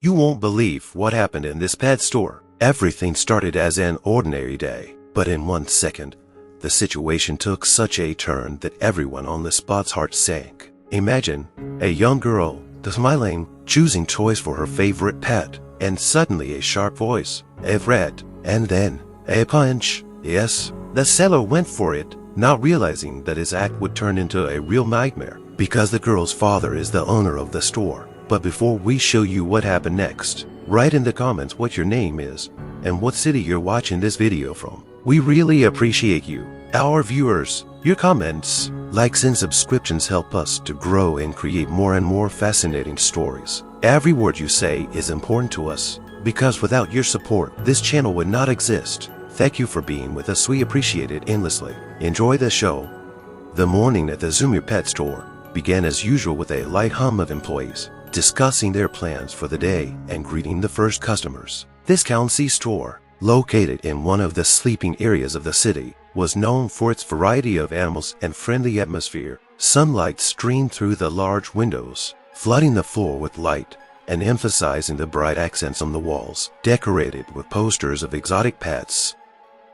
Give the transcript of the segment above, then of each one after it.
You won't believe what happened in this pet store. Everything started as an ordinary day, but in 1 second, the situation took such a turn that everyone on the spot's heart sank. Imagine a young girl, smiling, choosing toys for her favorite pet, and suddenly a sharp voice, a threat, and then a punch. Yes, the seller went for it, not realizing that his act would turn into a real nightmare, because the girl's father is the owner of the store. But before we show you what happened next, write in the comments what your name is and what city you're watching this video from. We really appreciate you, our viewers. Your comments, likes and subscriptions help us to grow and create more and more fascinating stories. Every word you say is important to us, because without your support, this channel would not exist. Thank you for being with us. We appreciate it endlessly. Enjoy the show. The morning at the Zoomer Pet Store began as usual with a light hum of employees discussing their plans for the day and greeting the first customers. This county store, located in one of the sleeping areas of the city, was known for its variety of animals and friendly atmosphere. Sunlight streamed through the large windows, flooding the floor with light and emphasizing the bright accents on the walls, decorated with posters of exotic pets.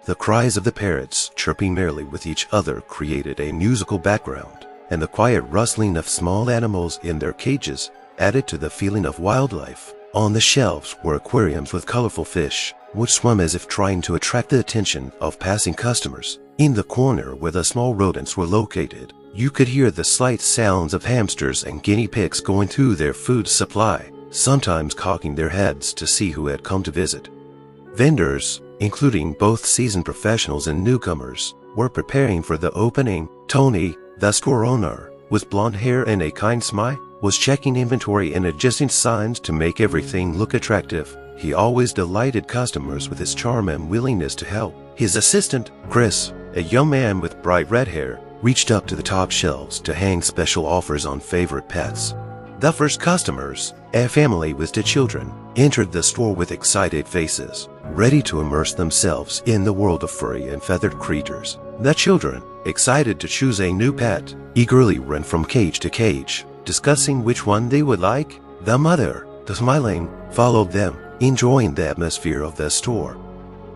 The cries of the parrots, chirping merrily with each other, created a musical background, and the quiet rustling of small animals in their cages added to the feeling of wildlife. On the shelves were aquariums with colorful fish, which swam as if trying to attract the attention of passing customers. In the corner where the small rodents were located, you could hear the slight sounds of hamsters and guinea pigs going through their food supply, sometimes cocking their heads to see who had come to visit. Vendors, including both seasoned professionals and newcomers, were preparing for the opening. Tony, the store owner, with blonde hair and a kind smile, was checking inventory and adjusting signs to make everything look attractive. He always delighted customers with his charm and willingness to help. His assistant, Chris, a young man with bright red hair, reached up to the top shelves to hang special offers on favorite pets. The first customers, a family with 2 children, entered the store with excited faces, ready to immerse themselves in the world of furry and feathered creatures. The children, excited to choose a new pet, eagerly ran from cage to cage, discussing which one they would like. The mother, smiling, followed them, enjoying the atmosphere of the store.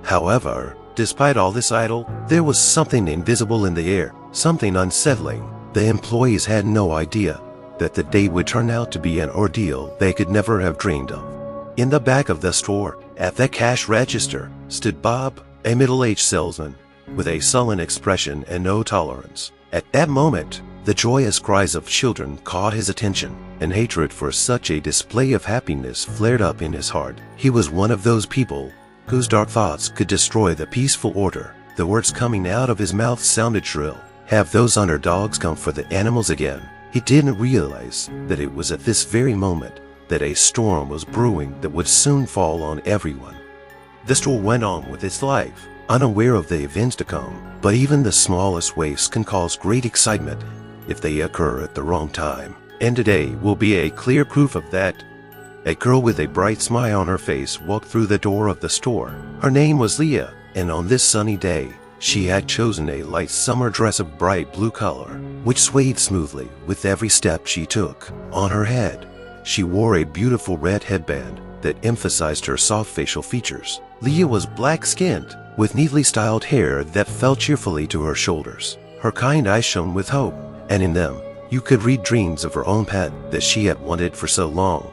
However, despite all this idle, there was something invisible in the air, something unsettling. The employees had no idea that the day would turn out to be an ordeal they could never have dreamed of. In the back of the store, at the cash register, stood Bob, a middle-aged salesman, with a sullen expression and no tolerance. At that moment, the joyous cries of children caught his attention, and hatred for such a display of happiness flared up in his heart. He was one of those people whose dark thoughts could destroy the peaceful order. The words coming out of his mouth sounded shrill. Have those underdogs come for the animals again? He didn't realize that it was at this very moment that a storm was brewing that would soon fall on everyone. The store went on with its life, unaware of the events to come, but even the smallest waves can cause great excitement if they occur at the wrong time. And today will be a clear proof of that. A girl with a bright smile on her face walked through the door of the store. Her name was Leah, and on this sunny day, she had chosen a light summer dress of bright blue color, which swayed smoothly with every step she took. On her head, she wore a beautiful red headband that emphasized her soft facial features. Leah was black-skinned, with neatly styled hair that fell cheerfully to her shoulders. Her kind eyes shone with hope, and in them, you could read dreams of her own pet that she had wanted for so long.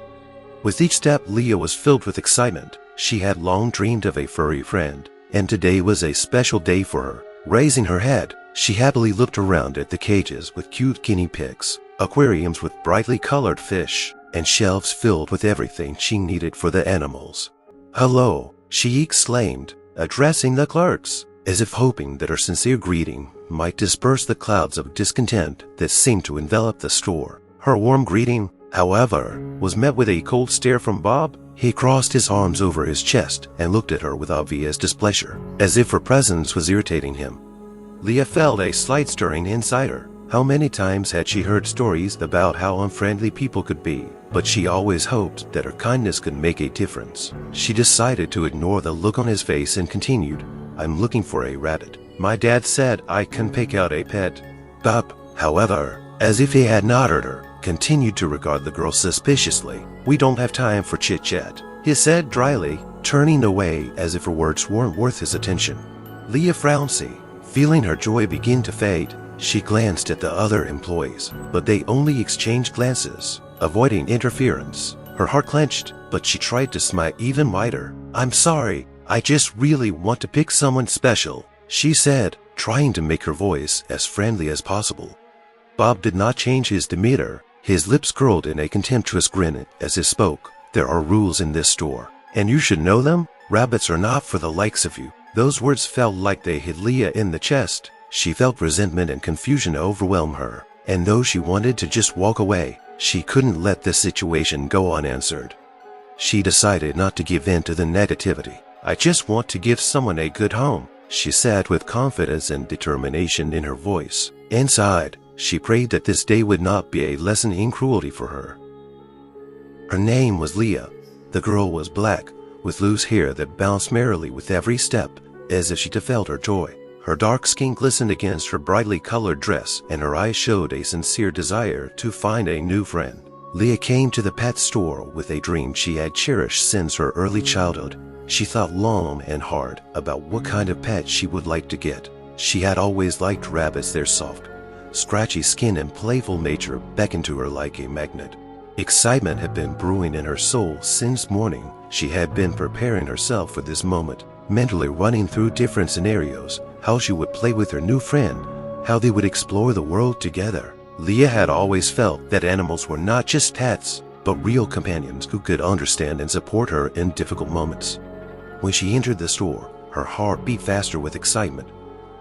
With each step, Leah was filled with excitement. She had long dreamed of a furry friend, and today was a special day for her. Raising her head, she happily looked around at the cages with cute guinea pigs, aquariums with brightly colored fish, and shelves filled with everything she needed for the animals. "Hello," she exclaimed, addressing the clerks, as if hoping that her sincere greeting might disperse the clouds of discontent that seemed to envelop the store. Her warm greeting, however, was met with a cold stare from Bob. He crossed his arms over his chest and looked at her with obvious displeasure, as if her presence was irritating him. Leah felt a slight stirring inside her. How many times had she heard stories about how unfriendly people could be, but she always hoped that her kindness could make a difference. She decided to ignore the look on his face and continued, "I'm looking for a rabbit. My dad said I can pick out a pet." Bob, however, as if he had not heard her, continued to regard the girl suspiciously. We don't have time for chit-chat, he said dryly, turning away as if her words weren't worth his attention. Leah frowned, feeling her joy begin to fade. She glanced at the other employees, but they only exchanged glances, avoiding interference. Her heart clenched, but she tried to smile even wider. I'm sorry, I just really want to pick someone special, she said, trying to make her voice as friendly as possible. Bob did not change his demeanor. His lips curled in a contemptuous grin as he spoke. There are rules in this store, and you should know them. Rabbits are not for the likes of you. Those words felt like they hit Leah in the chest. She felt resentment and confusion overwhelm her, and though she wanted to just walk away, she couldn't let this situation go unanswered. She decided not to give in to the negativity. I just want to give someone a good home, she said with confidence and determination in her voice. Inside, she prayed that this day would not be a lesson in cruelty for her. Her name was Leah. The girl was black, with loose hair that bounced merrily with every step, as if she felt her joy. Her dark skin glistened against her brightly colored dress, and her eyes showed a sincere desire to find a new friend. Leah came to the pet store with a dream she had cherished since her early childhood. She thought long and hard about what kind of pet she would like to get. She had always liked rabbits. Their soft, scratchy skin and playful nature beckoned to her like a magnet. Excitement had been brewing in her soul since morning. She had been preparing herself for this moment, mentally running through different scenarios, how she would play with her new friend, how they would explore the world together. Leah had always felt that animals were not just pets, but real companions who could understand and support her in difficult moments. When she entered the store, her heart beat faster with excitement.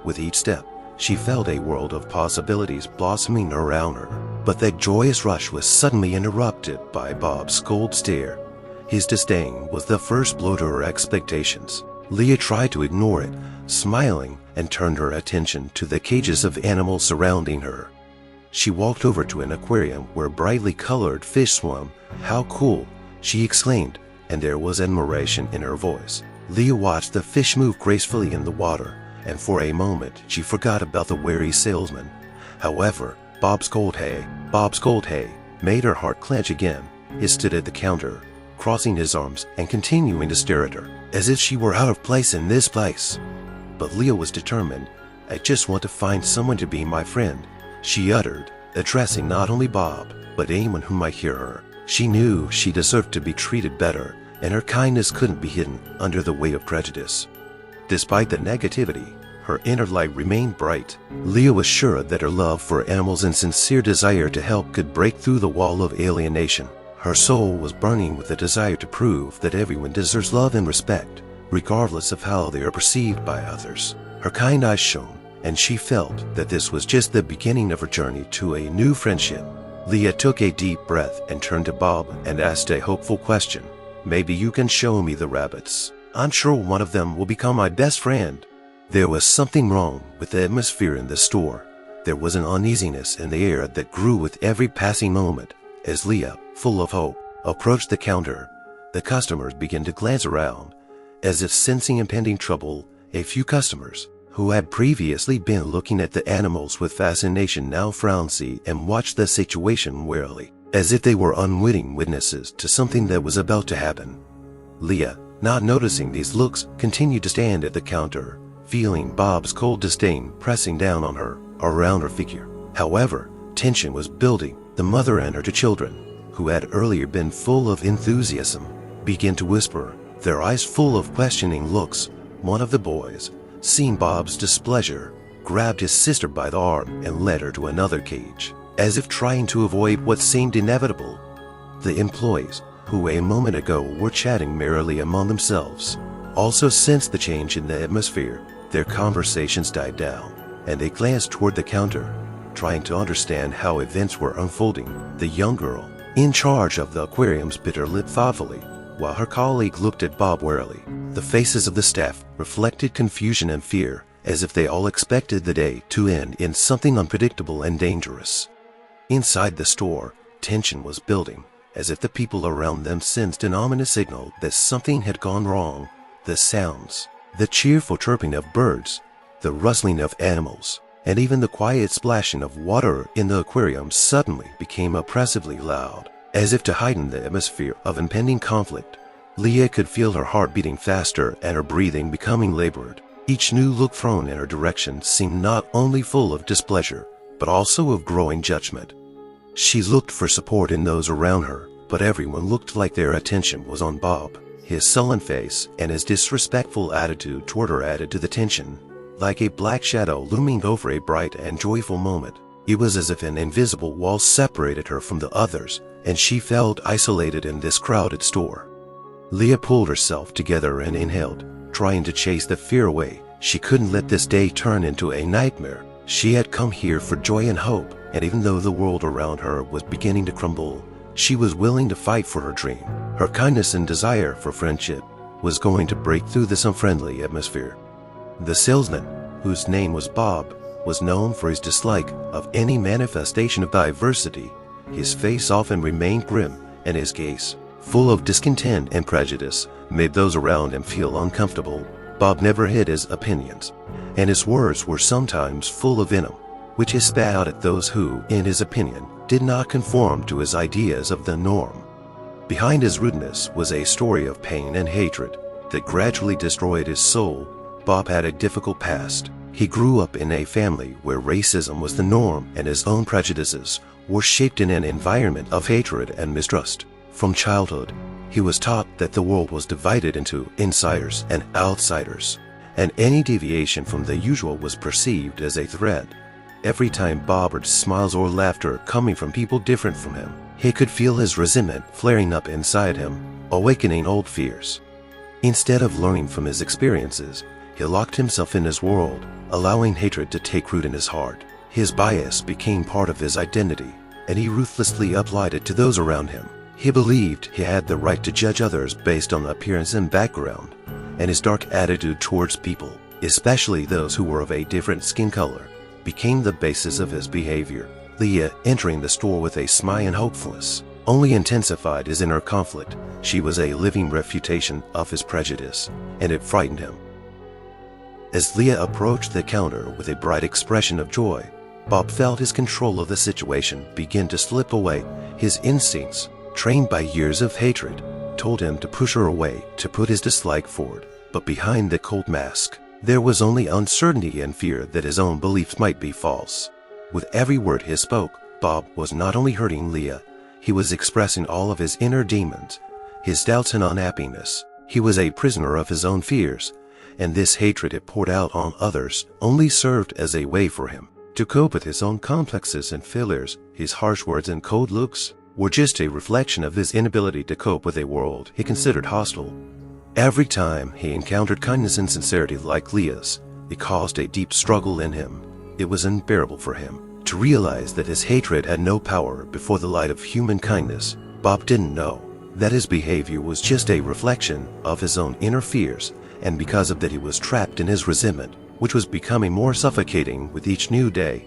With each step, she felt a world of possibilities blossoming around her. But that joyous rush was suddenly interrupted by Bob's cold stare. His disdain was the first blow to her expectations. Leah tried to ignore it, smiling, and turned her attention to the cages of animals surrounding her. She walked over to an aquarium where brightly colored fish swam. How cool, she exclaimed, and there was admiration in her voice. Leah watched the fish move gracefully in the water, and for a moment she forgot about the wary salesman. However, Bob's cold hay made her heart clench again. He stood at the counter, crossing his arms and continuing to stare at her, as if she were out of place in this place. But Leah was determined. I just want to find someone to be my friend, she uttered, addressing not only Bob, but anyone who might hear her. She knew she deserved to be treated better, and her kindness couldn't be hidden under the weight of prejudice. Despite the negativity, her inner light remained bright. Leah was sure that her love for animals and sincere desire to help could break through the wall of alienation. Her soul was burning with the desire to prove that everyone deserves love and respect, regardless of how they are perceived by others. Her kind eyes shone, and she felt that this was just the beginning of her journey to a new friendship. Leah took a deep breath and turned to Bob and asked a hopeful question. Maybe you can show me the rabbits. I'm sure one of them will become my best friend. There was something wrong with the atmosphere in the store. There was an uneasiness in the air that grew with every passing moment. As Leah, full of hope, approached the counter, the customers began to glance around, as if sensing impending trouble. A few customers, who had previously been looking at the animals with fascination, now frowned and watched the situation warily, as if they were unwitting witnesses to something that was about to happen. Leah, not noticing these looks, continued to stand at the counter, feeling Bob's cold disdain pressing down on her, around her figure. However, tension was building. The mother and her two children, who had earlier been full of enthusiasm, began to whisper, their eyes full of questioning looks. One of the boys, seeing Bob's displeasure, grabbed his sister by the arm and led her to another cage, as if trying to avoid what seemed inevitable. The employees, who a moment ago were chatting merrily among themselves, also sensed the change in the atmosphere. Their conversations died down, and they glanced toward the counter, trying to understand how events were unfolding. The young girl, in charge of the aquariums, bit her lip thoughtfully, while her colleague looked at Bob warily. The faces of the staff reflected confusion and fear, as if they all expected the day to end in something unpredictable and dangerous. Inside the store, tension was building, as if the people around them sensed an ominous signal that something had gone wrong. The sounds, the cheerful chirping of birds, the rustling of animals, and even the quiet splashing of water in the aquarium suddenly became oppressively loud. As if to heighten the atmosphere of impending conflict, Leah could feel her heart beating faster and her breathing becoming labored. Each new look thrown in her direction seemed not only full of displeasure, but also of growing judgment. She looked for support in those around her, but everyone looked like their attention was on Bob. His sullen face and his disrespectful attitude toward her added to the tension, like a black shadow looming over a bright and joyful moment. It was as if an invisible wall separated her from the others, and she felt isolated in this crowded store. Leah pulled herself together and inhaled, trying to chase the fear away. She couldn't let this day turn into a nightmare. She had come here for joy and hope, and even though the world around her was beginning to crumble, she was willing to fight for her dream. Her kindness and desire for friendship was going to break through this unfriendly atmosphere. The salesman, whose name was Bob, was known for his dislike of any manifestation of diversity. His face often remained grim, and his gaze, full of discontent and prejudice, made those around him feel uncomfortable. Bob never hid his opinions, and his words were sometimes full of venom, which he spat out at those who, in his opinion, did not conform to his ideas of the norm. Behind his rudeness was a story of pain and hatred that gradually destroyed his soul. Bob had a difficult past. He grew up in a family where racism was the norm, and his own prejudices were shaped in an environment of hatred and mistrust. From childhood, he was taught that the world was divided into insiders and outsiders, and any deviation from the usual was perceived as a threat. Every time Bob heard smiles or laughter coming from people different from him, he could feel his resentment flaring up inside him, awakening old fears. Instead of learning from his experiences, he locked himself in his world, allowing hatred to take root in his heart. His bias became part of his identity, and he ruthlessly applied it to those around him. He believed he had the right to judge others based on appearance and background, and his dark attitude towards people, especially those who were of a different skin color, became the basis of his behavior. Leah, entering the store with a smile and hopefulness, only intensified his inner conflict. She was a living refutation of his prejudice, and it frightened him. As Leah approached the counter with a bright expression of joy, Bob felt his control of the situation begin to slip away. His instincts, trained by years of hatred, told him to push her away, to put his dislike forward. But behind the cold mask, there was only uncertainty and fear that his own beliefs might be false. With every word he spoke, Bob was not only hurting Leah, he was expressing all of his inner demons, his doubts and unhappiness. He was a prisoner of his own fears, and this hatred it poured out on others only served as a way for him to cope with his own complexes and failures. His harsh words and cold looks were just a reflection of his inability to cope with a world he considered hostile. Every time he encountered kindness and sincerity like Leah's, it caused a deep struggle in him. It was unbearable for him to realize that his hatred had no power before the light of human kindness. Bob didn't know that his behavior was just a reflection of his own inner fears, and because of that he was trapped in his resentment, which was becoming more suffocating with each new day.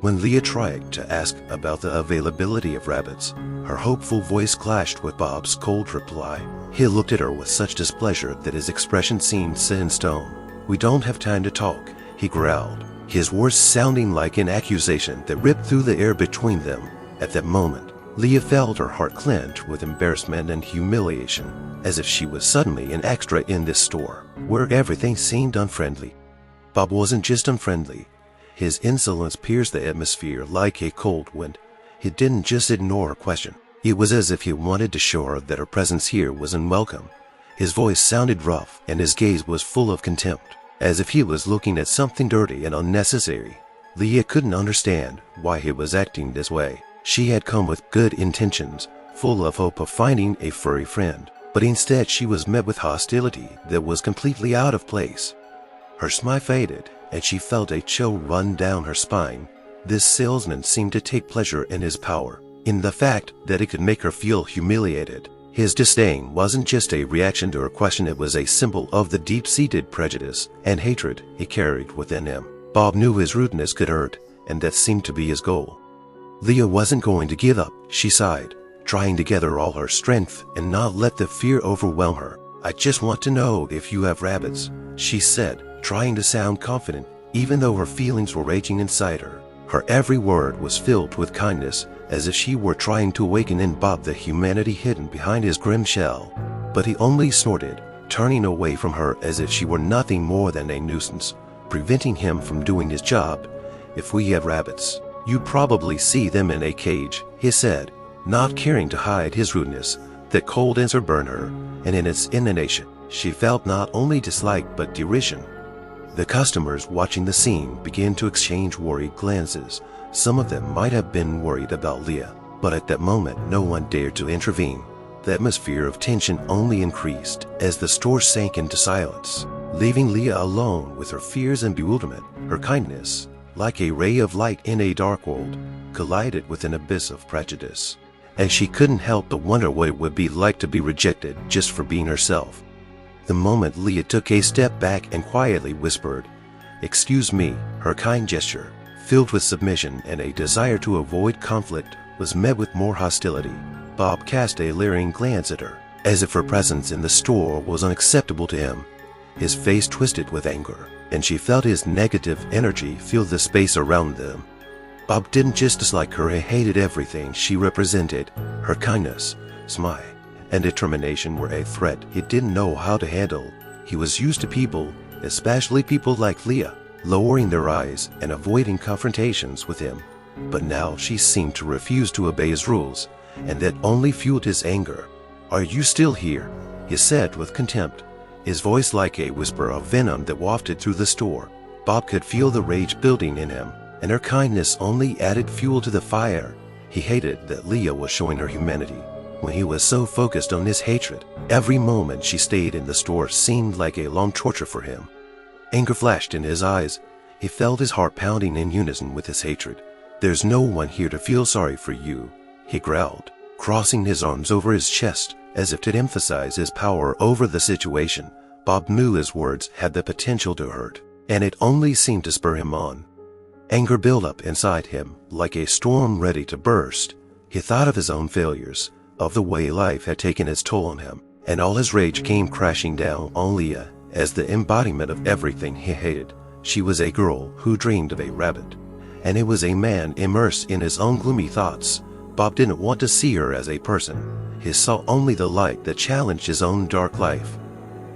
When Leah tried to ask about the availability of rabbits, her hopeful voice clashed with Bob's cold reply. He looked at her with such displeasure that his expression seemed set in stone. "We don't have time to talk," he growled, his words sounding like an accusation that ripped through the air between them. At that moment, Leah felt her heart clench with embarrassment and humiliation, as if she was suddenly an extra in this store, where everything seemed unfriendly. Bob wasn't just unfriendly. His insolence pierced the atmosphere like a cold wind. He didn't just ignore her question. It was as if he wanted to show her that her presence here was unwelcome. His voice sounded rough, and his gaze was full of contempt, as if he was looking at something dirty and unnecessary. Leah couldn't understand why he was acting this way. She had come with good intentions, full of hope of finding a furry friend, but instead she was met with hostility that was completely out of place. Her smile faded, and she felt a chill run down her spine. This salesman seemed to take pleasure in his power, in the fact that it could make her feel humiliated. His disdain wasn't just a reaction to her question, it was a symbol of the deep-seated prejudice and hatred he carried within him. Bob knew his rudeness could hurt, and that seemed to be his goal. Leah wasn't going to give up. She sighed, trying to gather all her strength and not let the fear overwhelm her. "I just want to know if you have rabbits," she said, trying to sound confident, even though her feelings were raging inside her. Her every word was filled with kindness, as if she were trying to awaken in Bob the humanity hidden behind his grim shell. But he only snorted, turning away from her as if she were nothing more than a nuisance, preventing him from doing his job. "If we have rabbits, you probably see them in a cage," he said, not caring to hide his rudeness. That cold answer burned her, and in its intonation, she felt not only dislike but derision. The customers watching the scene began to exchange worried glances. Some of them might have been worried about Leah, but at that moment no one dared to intervene. The atmosphere of tension only increased as the store sank into silence, leaving Leah alone with her fears and bewilderment. Her kindness, like a ray of light in a dark world, collided with an abyss of prejudice, and she couldn't help but wonder what it would be like to be rejected just for being herself. The moment Leah took a step back and quietly whispered, "Excuse me," her kind gesture, filled with submission and a desire to avoid conflict, was met with more hostility. Bob cast a leering glance at her, as if her presence in the store was unacceptable to him. His face twisted with anger, and she felt his negative energy fill the space around them. Bob didn't just dislike her, he hated everything she represented. Her kindness, smile, and determination were a threat he didn't know how to handle. He was used to people, especially people like Leah, lowering their eyes and avoiding confrontations with him. But now she seemed to refuse to obey his rules, and that only fueled his anger. "Are you still here?" he said with contempt, his voice like a whisper of venom that wafted through the store. Bob could feel the rage building in him, and her kindness only added fuel to the fire. He hated that Leah was showing her humanity when he was so focused on his hatred. Every moment she stayed in the store seemed like a long torture for him. Anger flashed in his eyes. He felt his heart pounding in unison with his hatred. "There's no one here to feel sorry for you," he growled, crossing his arms over his chest as if to emphasize his power over the situation. Bob knew his words had the potential to hurt, and it only seemed to spur him on. Anger built up inside him like a storm ready to burst. He thought of his own failures, of the way life had taken its toll on him, and all his rage came crashing down on Leah as the embodiment of everything he hated. She was a girl who dreamed of a rabbit, and he was a man immersed in his own gloomy thoughts. Bob didn't want to see her as a person. He saw only the light that challenged his own dark life.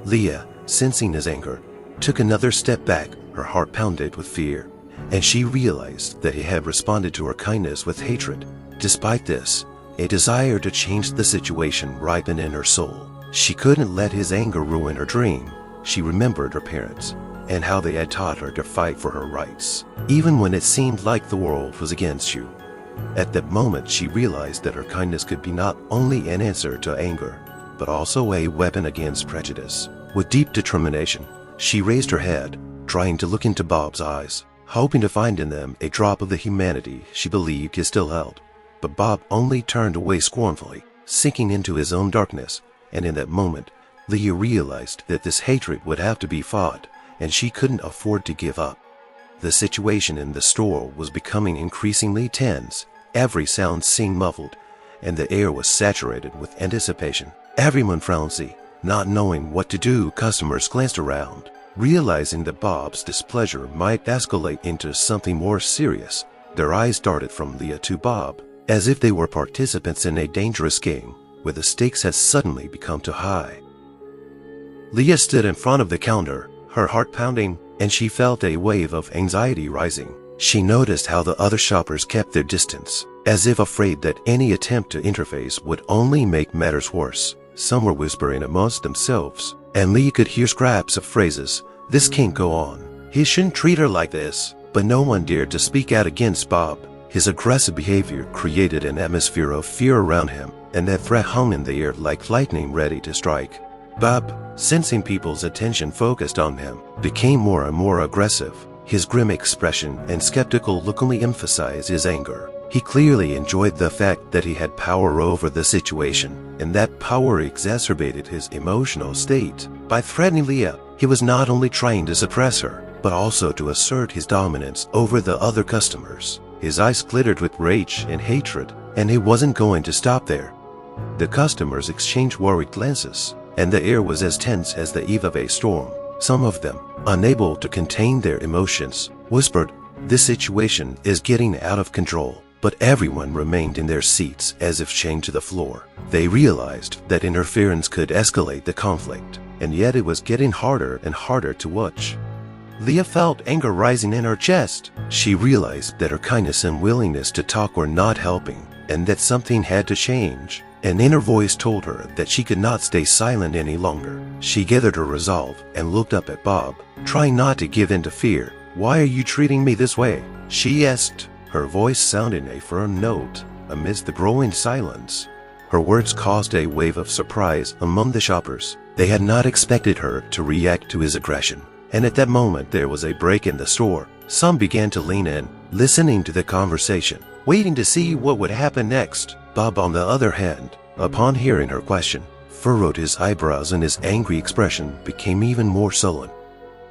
Leah, sensing his anger, took another step back. Her heart pounded with fear, and she realized that he had responded to her kindness with hatred. Despite this, a desire to change the situation ripened in her soul. She couldn't let his anger ruin her dream. She remembered her parents and how they had taught her to fight for her rights, even when it seemed like the world was against you. At that moment, she realized that her kindness could be not only an answer to anger, but also a weapon against prejudice. With deep determination, she raised her head, trying to look into Bob's eyes, hoping to find in them a drop of the humanity she believed he still held. But Bob only turned away scornfully, sinking into his own darkness, and in that moment, Leah realized that this hatred would have to be fought, and she couldn't afford to give up. The situation in the store was becoming increasingly tense. Every sound seemed muffled, and the air was saturated with anticipation. Everyone frowned, not knowing what to do. Customers glanced around, realizing that Bob's displeasure might escalate into something more serious. Their eyes darted from Leah to Bob, as if they were participants in a dangerous game where the stakes had suddenly become too high. Leah stood in front of the counter, her heart pounding, and she felt a wave of anxiety rising. She noticed how the other shoppers kept their distance, as if afraid that any attempt to interface would only make matters worse. Some were whispering amongst themselves, and Leah could hear scraps of phrases. "This can't go on. He shouldn't treat her like this." But no one dared to speak out against Bob. His aggressive behavior created an atmosphere of fear around him, and that threat hung in the air like lightning ready to strike. Bob, sensing people's attention focused on him, became more and more aggressive. His grim expression and skeptical look only emphasized his anger. He clearly enjoyed the fact that he had power over the situation, and that power exacerbated his emotional state. By threatening Leah, he was not only trying to suppress her, but also to assert his dominance over the other customers. His eyes glittered with rage and hatred, and he wasn't going to stop there. The customers exchanged worried glances, and the air was as tense as the eve of a storm. Some of them, unable to contain their emotions, whispered, "This situation is getting out of control." but everyone remained in their seats as if chained to the floor. They realized that interference could escalate the conflict, and yet it was getting harder and harder to watch. Leah felt anger rising in her chest. She realized that her kindness and willingness to talk were not helping, and that something had to change. An inner voice told her that she could not stay silent any longer. She gathered her resolve and looked up at Bob, trying not to give in to fear. "Why are you treating me this way?" she asked, her voice sounding a firm note amidst the growing silence. Her words caused a wave of surprise among the shoppers. They had not expected her to react to his aggression. And at that moment there was a break in the store. Some began to lean in, listening to the conversation, waiting to see what would happen next. Bob, on the other hand, upon hearing her question, furrowed his eyebrows and his angry expression became even more sullen.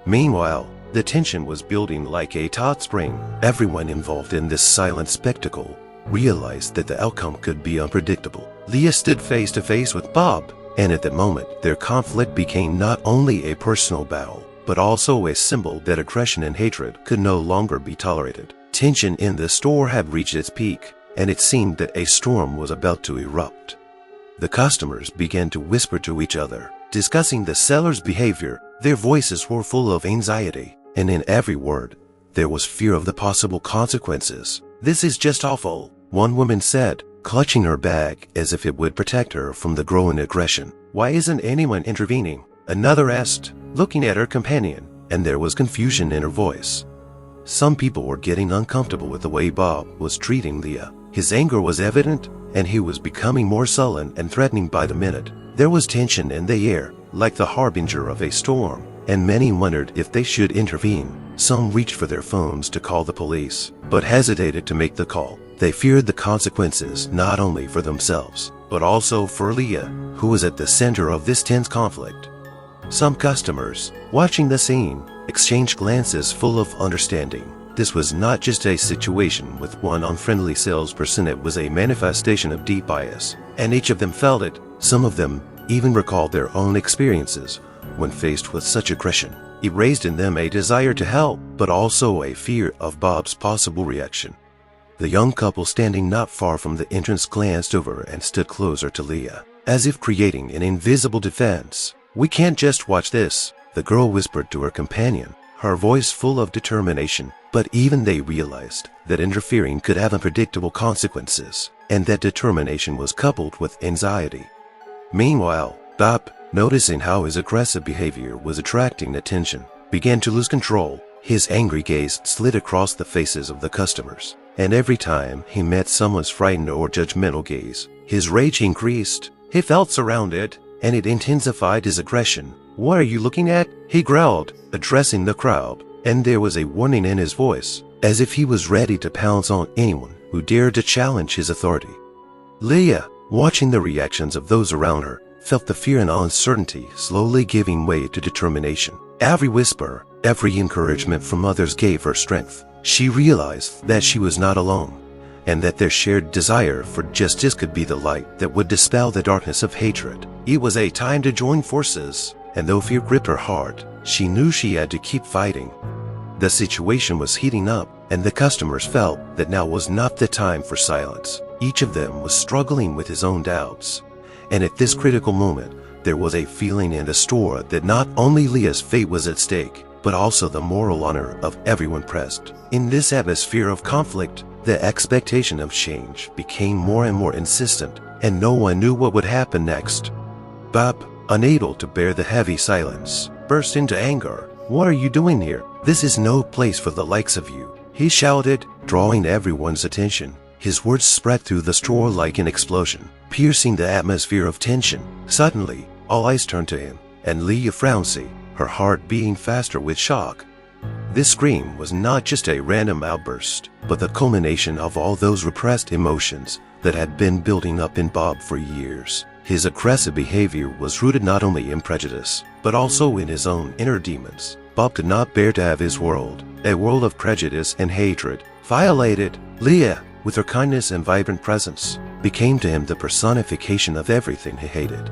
Meanwhile, the tension was building like a taut spring. Everyone involved in this silent spectacle realized that the outcome could be unpredictable. Leah stood face to face with Bob, and at that moment their conflict became not only a personal battle, but also a symbol that aggression and hatred could no longer be tolerated. Tension in the store had reached its peak, and it seemed that a storm was about to erupt. The customers began to whisper to each other, discussing the seller's behavior. Their voices were full of anxiety, and in every word, there was fear of the possible consequences. "This is just awful," one woman said, clutching her bag as if it would protect her from the growing aggression. "Why isn't anyone intervening?" another asked, looking at her companion, and there was confusion in her voice. Some people were getting uncomfortable with the way Bob was treating Leah. His anger was evident, and he was becoming more sullen and threatening by the minute. There was tension in the air, like the harbinger of a storm, and many wondered if they should intervene. Some reached for their phones to call the police, but hesitated to make the call. They feared the consequences not only for themselves, but also for Leah, who was at the center of this tense conflict. Some customers, watching the scene, exchanged glances full of understanding. This was not just a situation with one unfriendly salesperson, it was a manifestation of deep bias, and each of them felt it. Some of them even recalled their own experiences when faced with such aggression. It raised in them a desire to help, but also a fear of Bob's possible reaction. The young couple standing not far from the entrance glanced over and stood closer to Leah, as if creating an invisible defense. "We can't just watch this," the girl whispered to her companion, her voice full of determination. But even they realized that interfering could have unpredictable consequences, and that determination was coupled with anxiety. Meanwhile, Bob, noticing how his aggressive behavior was attracting attention, began to lose control. His angry gaze slid across the faces of the customers, and every time he met someone's frightened or judgmental gaze, his rage increased. He felt surrounded, and it intensified his aggression. "What are you looking at?" he growled, addressing the crowd, and there was a warning in his voice, as if he was ready to pounce on anyone who dared to challenge his authority. Leah, watching the reactions of those around her, felt the fear and uncertainty slowly giving way to determination. Every whisper, every encouragement from others gave her strength. She realized that she was not alone, and that their shared desire for justice could be the light that would dispel the darkness of hatred. It was a time to join forces, and though fear gripped her heart, she knew she had to keep fighting. The situation was heating up, and the customers felt that now was not the time for silence. Each of them was struggling with his own doubts, and at this critical moment, there was a feeling in the store that not only Leah's fate was at stake, but also the moral honor of everyone present. In this atmosphere of conflict, the expectation of change became more and more insistent, and no one knew what would happen next. Bob, unable to bear the heavy silence, burst into anger. "What are you doing here? This is no place for the likes of you," he shouted, drawing everyone's attention. His words spread through the store like an explosion, piercing the atmosphere of tension. Suddenly, all eyes turned to him, and Leah frowned, her heart beating faster with shock. This scream was not just a random outburst, but the culmination of all those repressed emotions that had been building up in Bob for years. His aggressive behavior was rooted not only in prejudice, but also in his own inner demons. Bob could not bear to have his world, a world of prejudice and hatred, violated. Leah, with her kindness and vibrant presence, became to him the personification of everything he hated.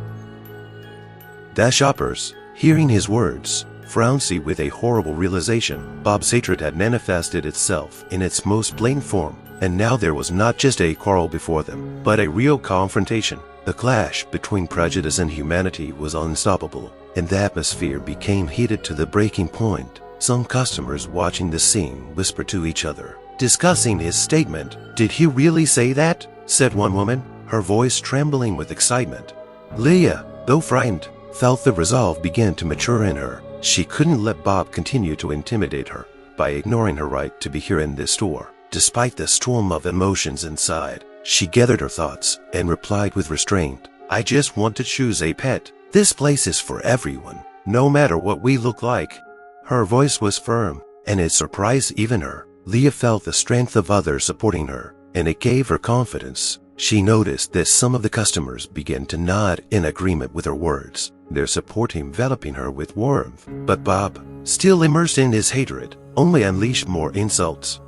The shoppers, hearing his words, frowned with a horrible realization. Bob's hatred had manifested itself in its most blatant form. and now there was not just a quarrel before them, but a real confrontation. The clash between prejudice and humanity was unstoppable, and the atmosphere became heated to the breaking point. Some customers watching the scene whispered to each other, discussing his statement. "Did he really say that?" said one woman, her voice trembling with excitement. Leah, though frightened, felt the resolve begin to mature in her. She couldn't let Bob continue to intimidate her by ignoring her right to be here in this store. Despite the storm of emotions inside, she gathered her thoughts and replied with restraint, "I just want to choose a pet. This place is for everyone, no matter what we look like." Her voice was firm, and it surprised even her. Leah felt the strength of others supporting her, and it gave her confidence. She noticed that some of the customers began to nod in agreement with her words, their support enveloping her with warmth. But Bob, still immersed in his hatred, only unleashed more insults.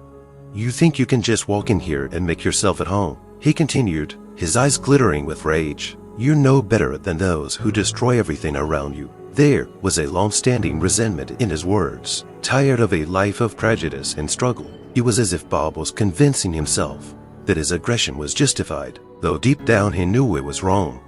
"You think you can just walk in here and make yourself at home?" he continued, his eyes glittering with rage. "You're no better than those who destroy everything around you." There was a long-standing resentment in his words. Tired of a life of prejudice and struggle, it was as if Bob was convincing himself that his aggression was justified, though deep down he knew it was wrong.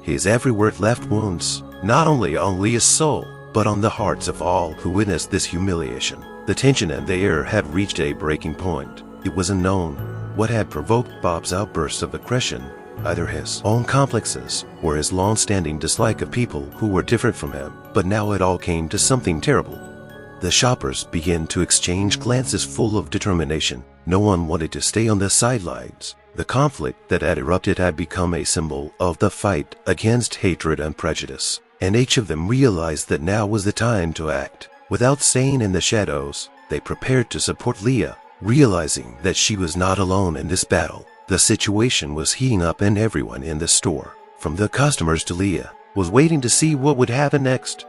His every word left wounds, not only on Leah's soul, but on the hearts of all who witnessed this humiliation. The tension in the air had reached a breaking point. It was unknown what had provoked Bob's outbursts of aggression, either his own complexes or his long-standing dislike of people who were different from him. But now it all came to something terrible. The shoppers began to exchange glances full of determination. No one wanted to stay on the sidelines. The conflict that had erupted had become a symbol of the fight against hatred and prejudice, and each of them realized that now was the time to act. Without staying in the shadows, they prepared to support Leah, realizing that she was not alone in this battle. The situation was heating up, and everyone in the store, from the customers to Leah, was waiting to see what would happen next.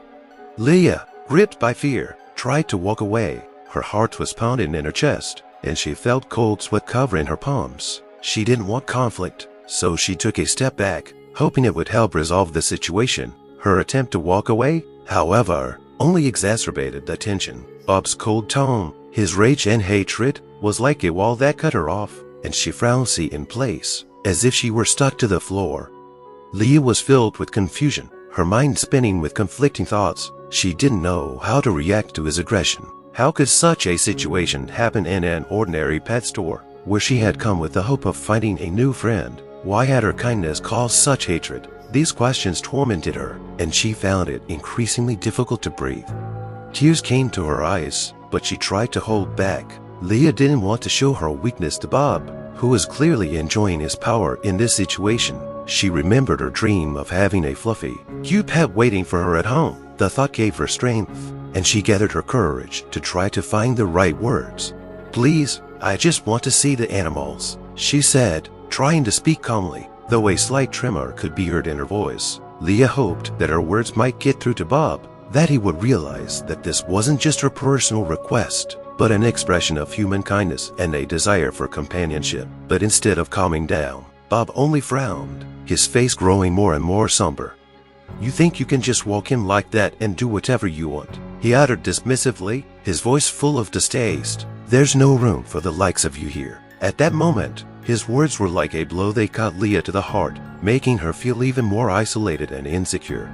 Leah, gripped by fear, tried to walk away. Her heart was pounding in her chest, and she felt cold sweat covering her palms. She didn't want conflict, so she took a step back, hoping it would help resolve the situation. Her attempt to walk away, however, only exacerbated the tension. Bob's cold tone, his rage and hatred, was like a wall that cut her off, and she frowned in place, as if she were stuck to the floor. Leah was filled with confusion, her mind spinning with conflicting thoughts. She didn't know how to react to his aggression. How could such a situation happen in an ordinary pet store, where she had come with the hope of finding a new friend? Why had her kindness caused such hatred? These questions tormented her, and she found it increasingly difficult to breathe. Tears came to her eyes, but she tried to hold back. Leah didn't want to show her weakness to Bob, who was clearly enjoying his power in this situation. She remembered her dream of having a fluffy, cute pet waiting for her at home. The thought gave her strength, and she gathered her courage to try to find the right words. "Please, I just want to see the animals," she said, trying to speak calmly, though a slight tremor could be heard in her voice. Leah hoped that her words might get through to Bob, that he would realize that this wasn't just her personal request, but an expression of human kindness and a desire for companionship. But instead of calming down, Bob only frowned, his face growing more and more somber. "You think you can just walk in like that and do whatever you want?" he uttered dismissively, his voice full of distaste. "There's no room for the likes of you here." At that moment, his words were like a blow. They cut Leah to the heart, making her feel even more isolated and insecure.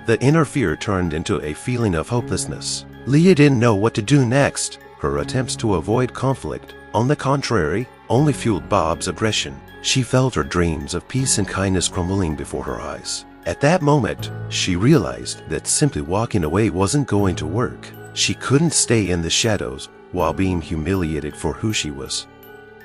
The inner fear turned into a feeling of hopelessness. Leah didn't know what to do next. Her attempts to avoid conflict, on the contrary, only fueled Bob's aggression. She felt her dreams of peace and kindness crumbling before her eyes. At that moment, she realized that simply walking away wasn't going to work. She couldn't stay in the shadows while being humiliated for who she was.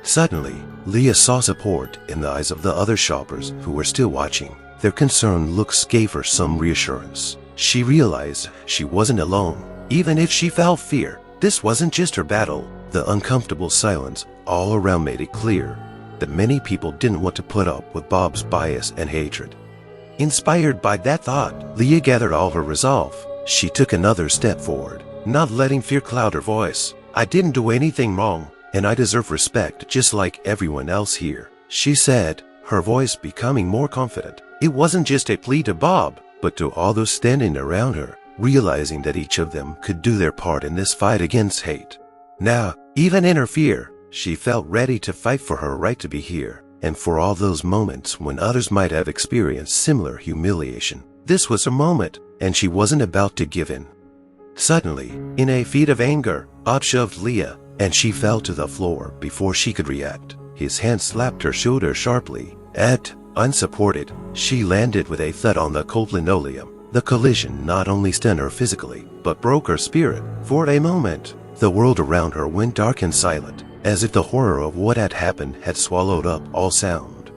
Suddenly, Leah saw support in the eyes of the other shoppers who were still watching. Their concerned looks gave her some reassurance. She realized she wasn't alone. Even if she felt fear, this wasn't just her battle. The uncomfortable silence all around made it clear that many people didn't want to put up with Bob's bias and hatred. Inspired by that thought, Leah gathered all her resolve. She took another step forward, not letting fear cloud her voice. "I didn't do anything wrong, and I deserve respect just like everyone else here," she said, her voice becoming more confident. It wasn't just a plea to Bob, but to all those standing around her, realizing that each of them could do their part in this fight against hate. Now, even in her fear, She felt ready to fight for her right to be here, and for all those moments when others might have experienced similar humiliation. This was her moment, and she wasn't about to give in. Suddenly, in a fit of anger, Bob shoved Leah, and she fell to the floor before she could react. His hand slapped her shoulder sharply. Unsupported, she landed with a thud on the cold linoleum. The collision not only stunned her physically, but broke her spirit. For a moment, the world around her went dark and silent, as if the horror of what had happened had swallowed up all sound.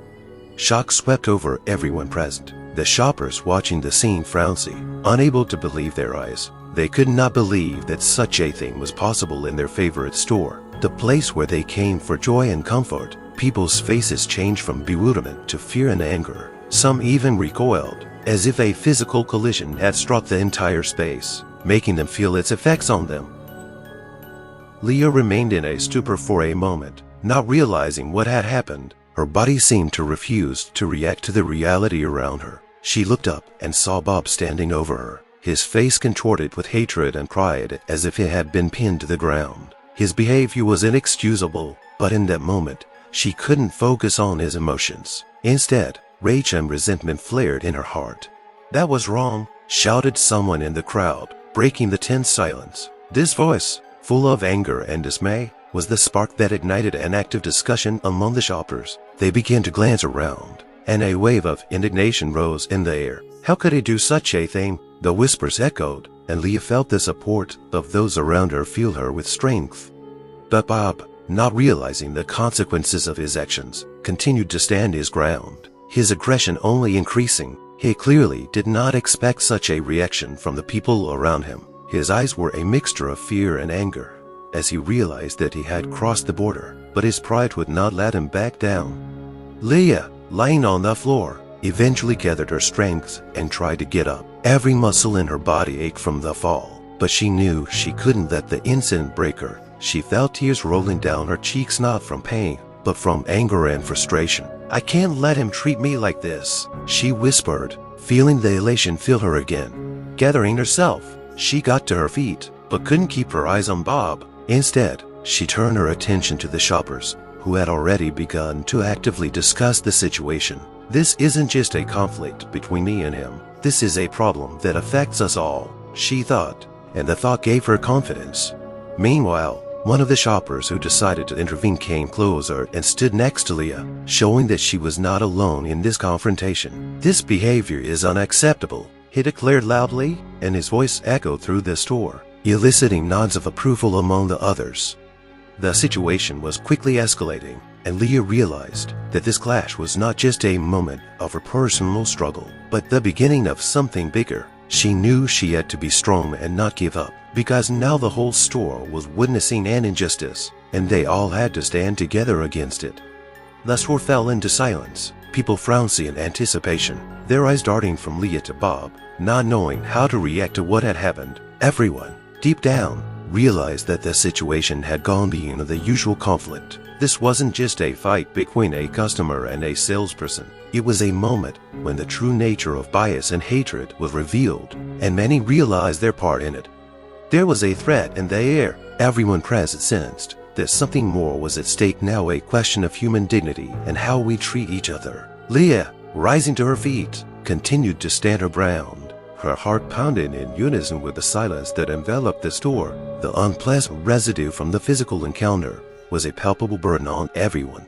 Shock swept over everyone present. The shoppers watching the scene frowned, unable to believe their eyes. They could not believe that such a thing was possible in their favorite store, the place where they came for joy and comfort. People's faces changed from bewilderment to fear and anger. Some even recoiled, as if a physical collision had struck the entire space, making them feel its effects on them. Leah remained in a stupor for a moment, not realizing what had happened. Her body seemed to refuse to react to the reality around her. She looked up and saw Bob standing over her, his face contorted with hatred and pride as if it had been pinned to the ground. His behavior was inexcusable, but in that moment, she couldn't focus on his emotions. Instead, rage and resentment flared in her heart. "That was wrong," shouted someone in the crowd, breaking the tense silence. This voice, full of anger and dismay, was the spark that ignited an active discussion among the shoppers. They began to glance around, and a wave of indignation rose in the air. How could he do such a thing? The whispers echoed, and Leah felt the support of those around her fill her with strength. But Bob, not realizing the consequences of his actions, continued to stand his ground, his aggression only increasing. He clearly did not expect such a reaction from the people around him. His eyes were a mixture of fear and anger, as he realized that he had crossed the border, but his pride would not let him back down. Leah, lying on the floor, eventually gathered her strength and tried to get up. Every muscle in her body ached from the fall, but she knew she couldn't let the incident break her. She felt tears rolling down her cheeks, not from pain, but from anger and frustration. "I can't let him treat me like this," she whispered, feeling the elation fill her again. Gathering herself, she got to her feet, but couldn't keep her eyes on Bob. Instead, she turned her attention to the shoppers, who had already begun to actively discuss the situation. "This isn't just a conflict between me and him. This is a problem that affects us all," she thought, and the thought gave her confidence. Meanwhile, one of the shoppers who decided to intervene came closer and stood next to Leah, showing that she was not alone in this confrontation. "This behavior is unacceptable," he declared loudly, and his voice echoed through the store, eliciting nods of approval among the others. The situation was quickly escalating, and Leah realized that this clash was not just a moment of her personal struggle, but the beginning of something bigger. She knew she had to be strong and not give up, because now the whole store was witnessing an injustice, and they all had to stand together against it. The store fell into silence, people frowned in anticipation, their eyes darting from Leah to Bob, not knowing how to react to what had happened. Everyone, deep down, realized that the situation had gone beyond the usual conflict. This wasn't just a fight between a customer and a salesperson. It was a moment when the true nature of bias and hatred was revealed, and many realized their part in it. There was a threat in the air. Everyone present sensed that something more was at stake now, a question of human dignity and how we treat each other. Leah, rising to her feet, continued to stand her ground, her heart pounding in unison with the silence that enveloped the store. The unpleasant residue from the physical encounter was a palpable burden on everyone.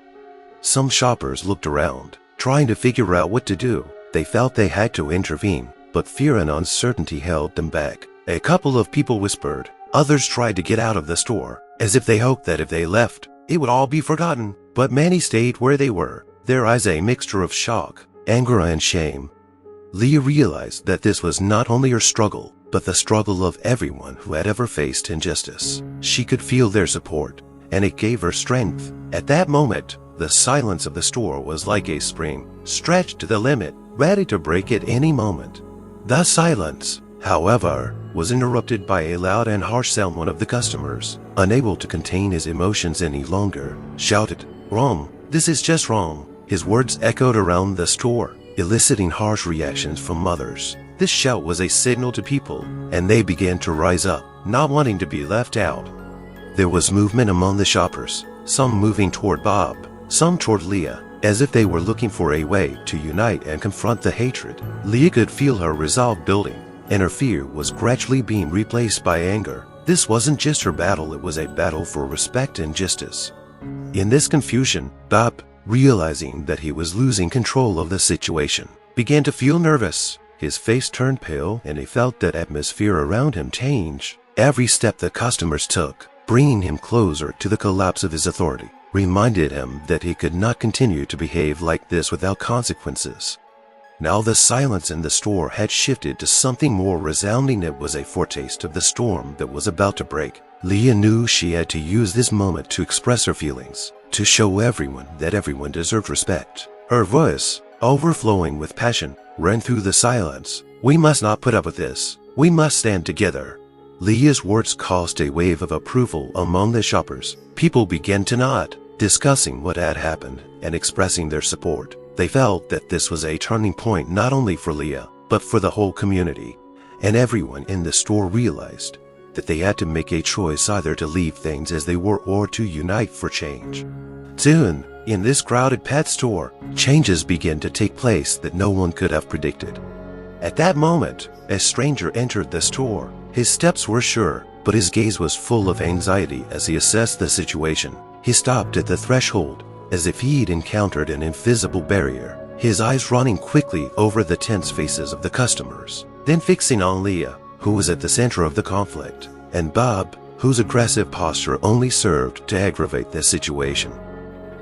Some shoppers looked around, trying to figure out what to do. They felt they had to intervene, but fear and uncertainty held them back. A couple of people whispered. Others tried to get out of the store, as if they hoped that if they left, it would all be forgotten. But many stayed where they were, their eyes a mixture of shock, anger, and shame. Leah realized that this was not only her struggle, but the struggle of everyone who had ever faced injustice. She could feel their support, and it gave her strength. At that moment, the silence of the store was like a spring, stretched to the limit, ready to break at any moment. The silence, however, was interrupted by a loud and harsh sound. One of the customers, unable to contain his emotions any longer, shouted, "Wrong! This is just wrong!" His words echoed around the store, eliciting harsh reactions from others. This shout was a signal to people, and they began to rise up, not wanting to be left out. There was movement among the shoppers, some moving toward Bob, some toward Leah, as if they were looking for a way to unite and confront the hatred. Leah could feel her resolve building, and her fear was gradually being replaced by anger. This wasn't just her battle, it was a battle for respect and justice. In this confusion, Bob, realizing that he was losing control of the situation, began to feel nervous. His face turned pale, and he felt that atmosphere around him change. Every step the customers took, bringing him closer to the collapse of his authority, reminded him that he could not continue to behave like this without consequences. Now the silence in the store had shifted to something more resounding. It was a foretaste of the storm that was about to break. Leah knew she had to use this moment to express her feelings, to show everyone that everyone deserved respect. Her voice, overflowing with passion, ran through the silence. "We must not put up with this. We must stand together." Leah's words caused a wave of approval among the shoppers. People began to nod, discussing what had happened and expressing their support. They felt that this was a turning point not only for Leah, but for the whole community. And everyone in the store realized that they had to make a choice, either to leave things as they were or to unite for change. Soon, in this crowded pet store, changes began to take place that no one could have predicted. At that moment, a stranger entered the store. His steps were sure, but his gaze was full of anxiety as he assessed the situation. He stopped at the threshold, as if he'd encountered an invisible barrier, his eyes running quickly over the tense faces of the customers, then fixing on Leah, who was at the center of the conflict, and Bob, whose aggressive posture only served to aggravate the situation.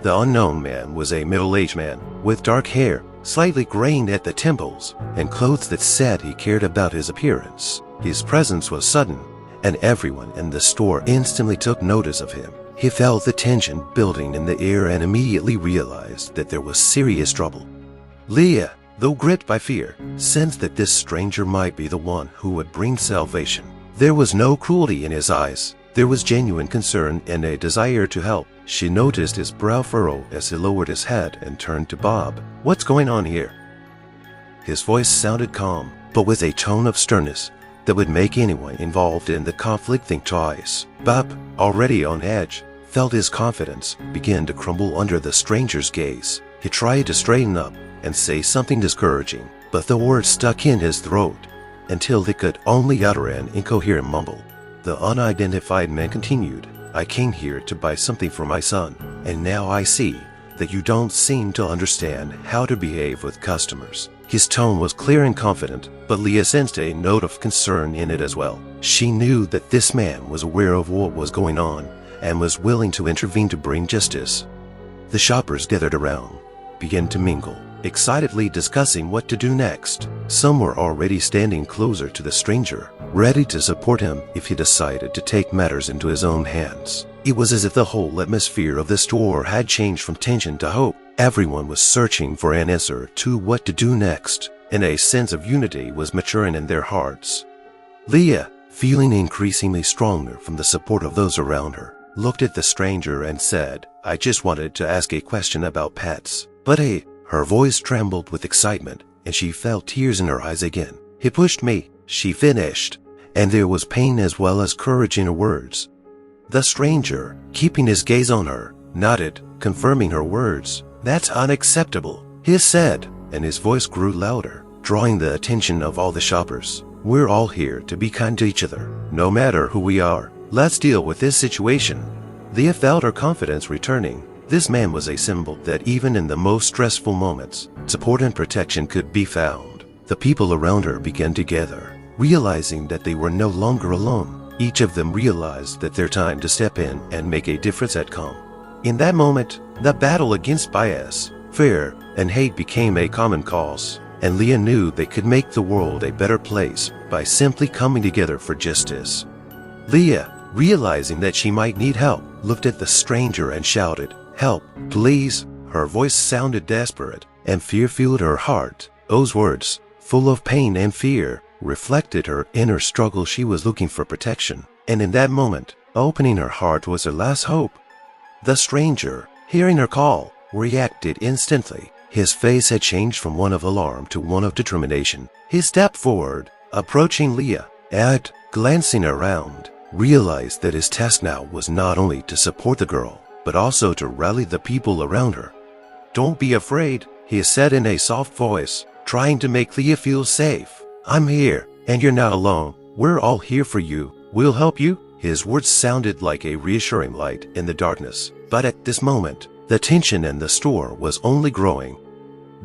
The unknown man was a middle-aged man, with dark hair, slightly graying at the temples, and clothes that said he cared about his appearance. His presence was sudden, and everyone in the store instantly took notice of him. He felt the tension building in the air and immediately realized that there was serious trouble. Leah, though gripped by fear, sensed that this stranger might be the one who would bring salvation. There was no cruelty in his eyes. There was genuine concern and a desire to help. She noticed his brow furrow as he lowered his head and turned to Bob. "What's going on here?" His voice sounded calm, but with a tone of sternness that would make anyone involved in the conflict think twice. Bob, already on edge, felt his confidence begin to crumble under the stranger's gaze. He tried to straighten up and say something discouraging, but the words stuck in his throat until he could only utter an incoherent mumble. The unidentified man continued, "I came here to buy something for my son, and now I see that you don't seem to understand how to behave with customers." His tone was clear and confident, but Leah sensed a note of concern in it as well. She knew that this man was aware of what was going on and was willing to intervene to bring justice. The shoppers gathered around, began to mingle, excitedly discussing what to do next. Some were already standing closer to the stranger, ready to support him if he decided to take matters into his own hands. It was as if the whole atmosphere of the store had changed from tension to hope. Everyone was searching for an answer to what to do next, and a sense of unity was maturing in their hearts. Leah, feeling increasingly stronger from the support of those around her, looked at the stranger and said, "I just wanted to ask a question about pets." "But hey," her voice trembled with excitement, and she felt tears in her eyes again. "He pushed me," she finished, and there was pain as well as courage in her words. The stranger, keeping his gaze on her, nodded, confirming her words. "That's unacceptable," he said, and his voice grew louder, drawing the attention of all the shoppers. "We're all here to be kind to each other, no matter who we are. Let's deal with this situation." Leah felt her confidence returning. This man was a symbol that even in the most stressful moments, support and protection could be found. The people around her began to gather, realizing that they were no longer alone. Each of them realized that their time to step in and make a difference had come. In that moment, the battle against bias, fear, and hate became a common cause, and Leah knew they could make the world a better place by simply coming together for justice. Leah, realizing that she might need help, looked at the stranger and shouted, "Help, please." Her voice sounded desperate, and fear filled her heart. Those words, full of pain and fear, reflected her inner struggle. She was looking for protection, and in that moment, opening her heart was her last hope. The stranger, hearing her call, reacted instantly. His face had changed from one of alarm to one of determination. He stepped forward, approaching Leah, and, glancing around, realized that his task now was not only to support the girl, but also to rally the people around her. "Don't be afraid," he said in a soft voice, trying to make Leah feel safe. "I'm here, and you're not alone. We're all here for you. We'll help you." His words sounded like a reassuring light in the darkness, but at this moment, the tension in the store was only growing.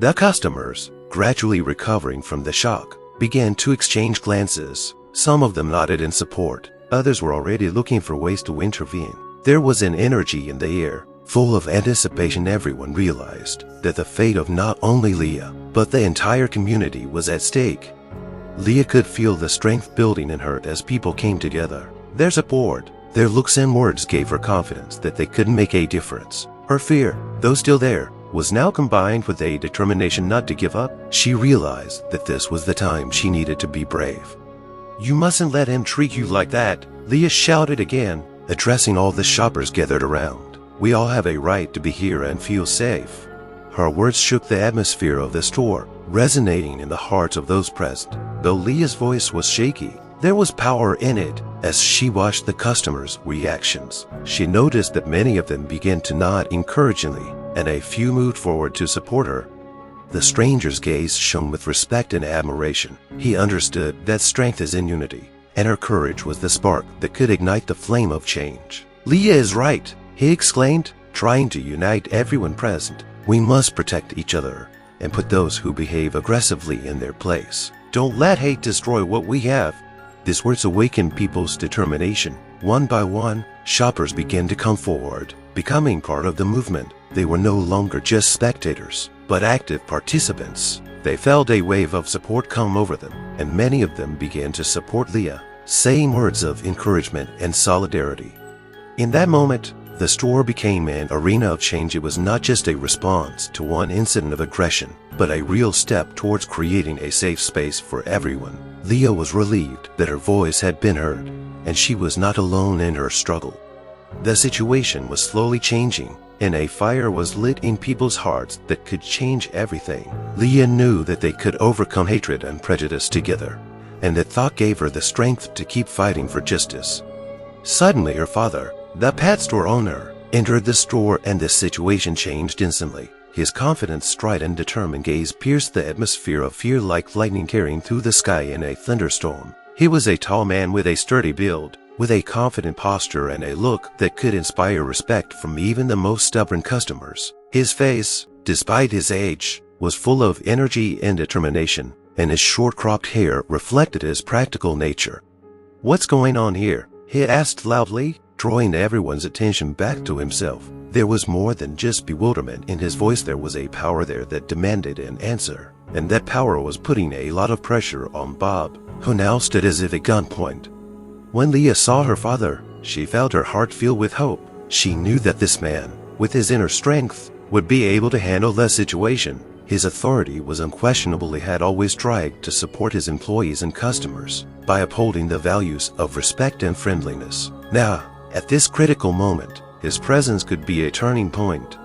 The customers, gradually recovering from the shock, began to exchange glances. Some of them nodded in support. Others were already looking for ways to intervene. There was an energy in the air, full of anticipation. Everyone realized that the fate of not only Leah, but the entire community was at stake. Leah could feel the strength building in her as people came together. Their support, their looks and words gave her confidence that they could make a difference. Her fear, though still there, was now combined with a determination not to give up. She realized that this was the time she needed to be brave. "You mustn't let him treat you like that," Leah shouted again, addressing all the shoppers gathered around. "We all have a right to be here and feel safe." Her words shook the atmosphere of the store, resonating in the hearts of those present. Though Leah's voice was shaky, there was power in it. As she watched the customers' reactions, she noticed that many of them began to nod encouragingly, and a few moved forward to support her. The stranger's gaze shone with respect and admiration. He understood that strength is in unity, and her courage was the spark that could ignite the flame of change. "Leah is right," he exclaimed, trying to unite everyone present. "We must protect each other and put those who behave aggressively in their place. Don't let hate destroy what we have." These words awakened people's determination. One by one, shoppers began to come forward, becoming part of the movement. They were no longer just spectators, but active participants. They felt a wave of support come over them, and many of them began to support Leah, saying words of encouragement and solidarity. In that moment, the store became an arena of change. It was not just a response to one incident of aggression, but a real step towards creating a safe space for everyone. Leah was relieved that her voice had been heard, and she was not alone in her struggle. The situation was slowly changing, and a fire was lit in people's hearts that could change everything. Leah knew that they could overcome hatred and prejudice together, and that thought gave her the strength to keep fighting for justice. Suddenly her father, the pet store owner, entered the store, and the situation changed instantly. His confident stride and determined gaze pierced the atmosphere of fear like lightning tearing through the sky in a thunderstorm. He was a tall man with a sturdy build, with a confident posture and a look that could inspire respect from even the most stubborn customers. His face, despite his age, was full of energy and determination, and his short-cropped hair reflected his practical nature. "What's going on here?" he asked loudly, drawing everyone's attention back to himself. There was more than just bewilderment in his voice. There was a power there that demanded an answer, and that power was putting a lot of pressure on Bob, who now stood as if at gunpoint. When Leah saw her father, she felt her heart fill with hope. She knew that this man, with his inner strength, would be able to handle the situation. His authority was unquestionable. He had always tried to support his employees and customers by upholding the values of respect and friendliness. Now, at this critical moment, his presence could be a turning point.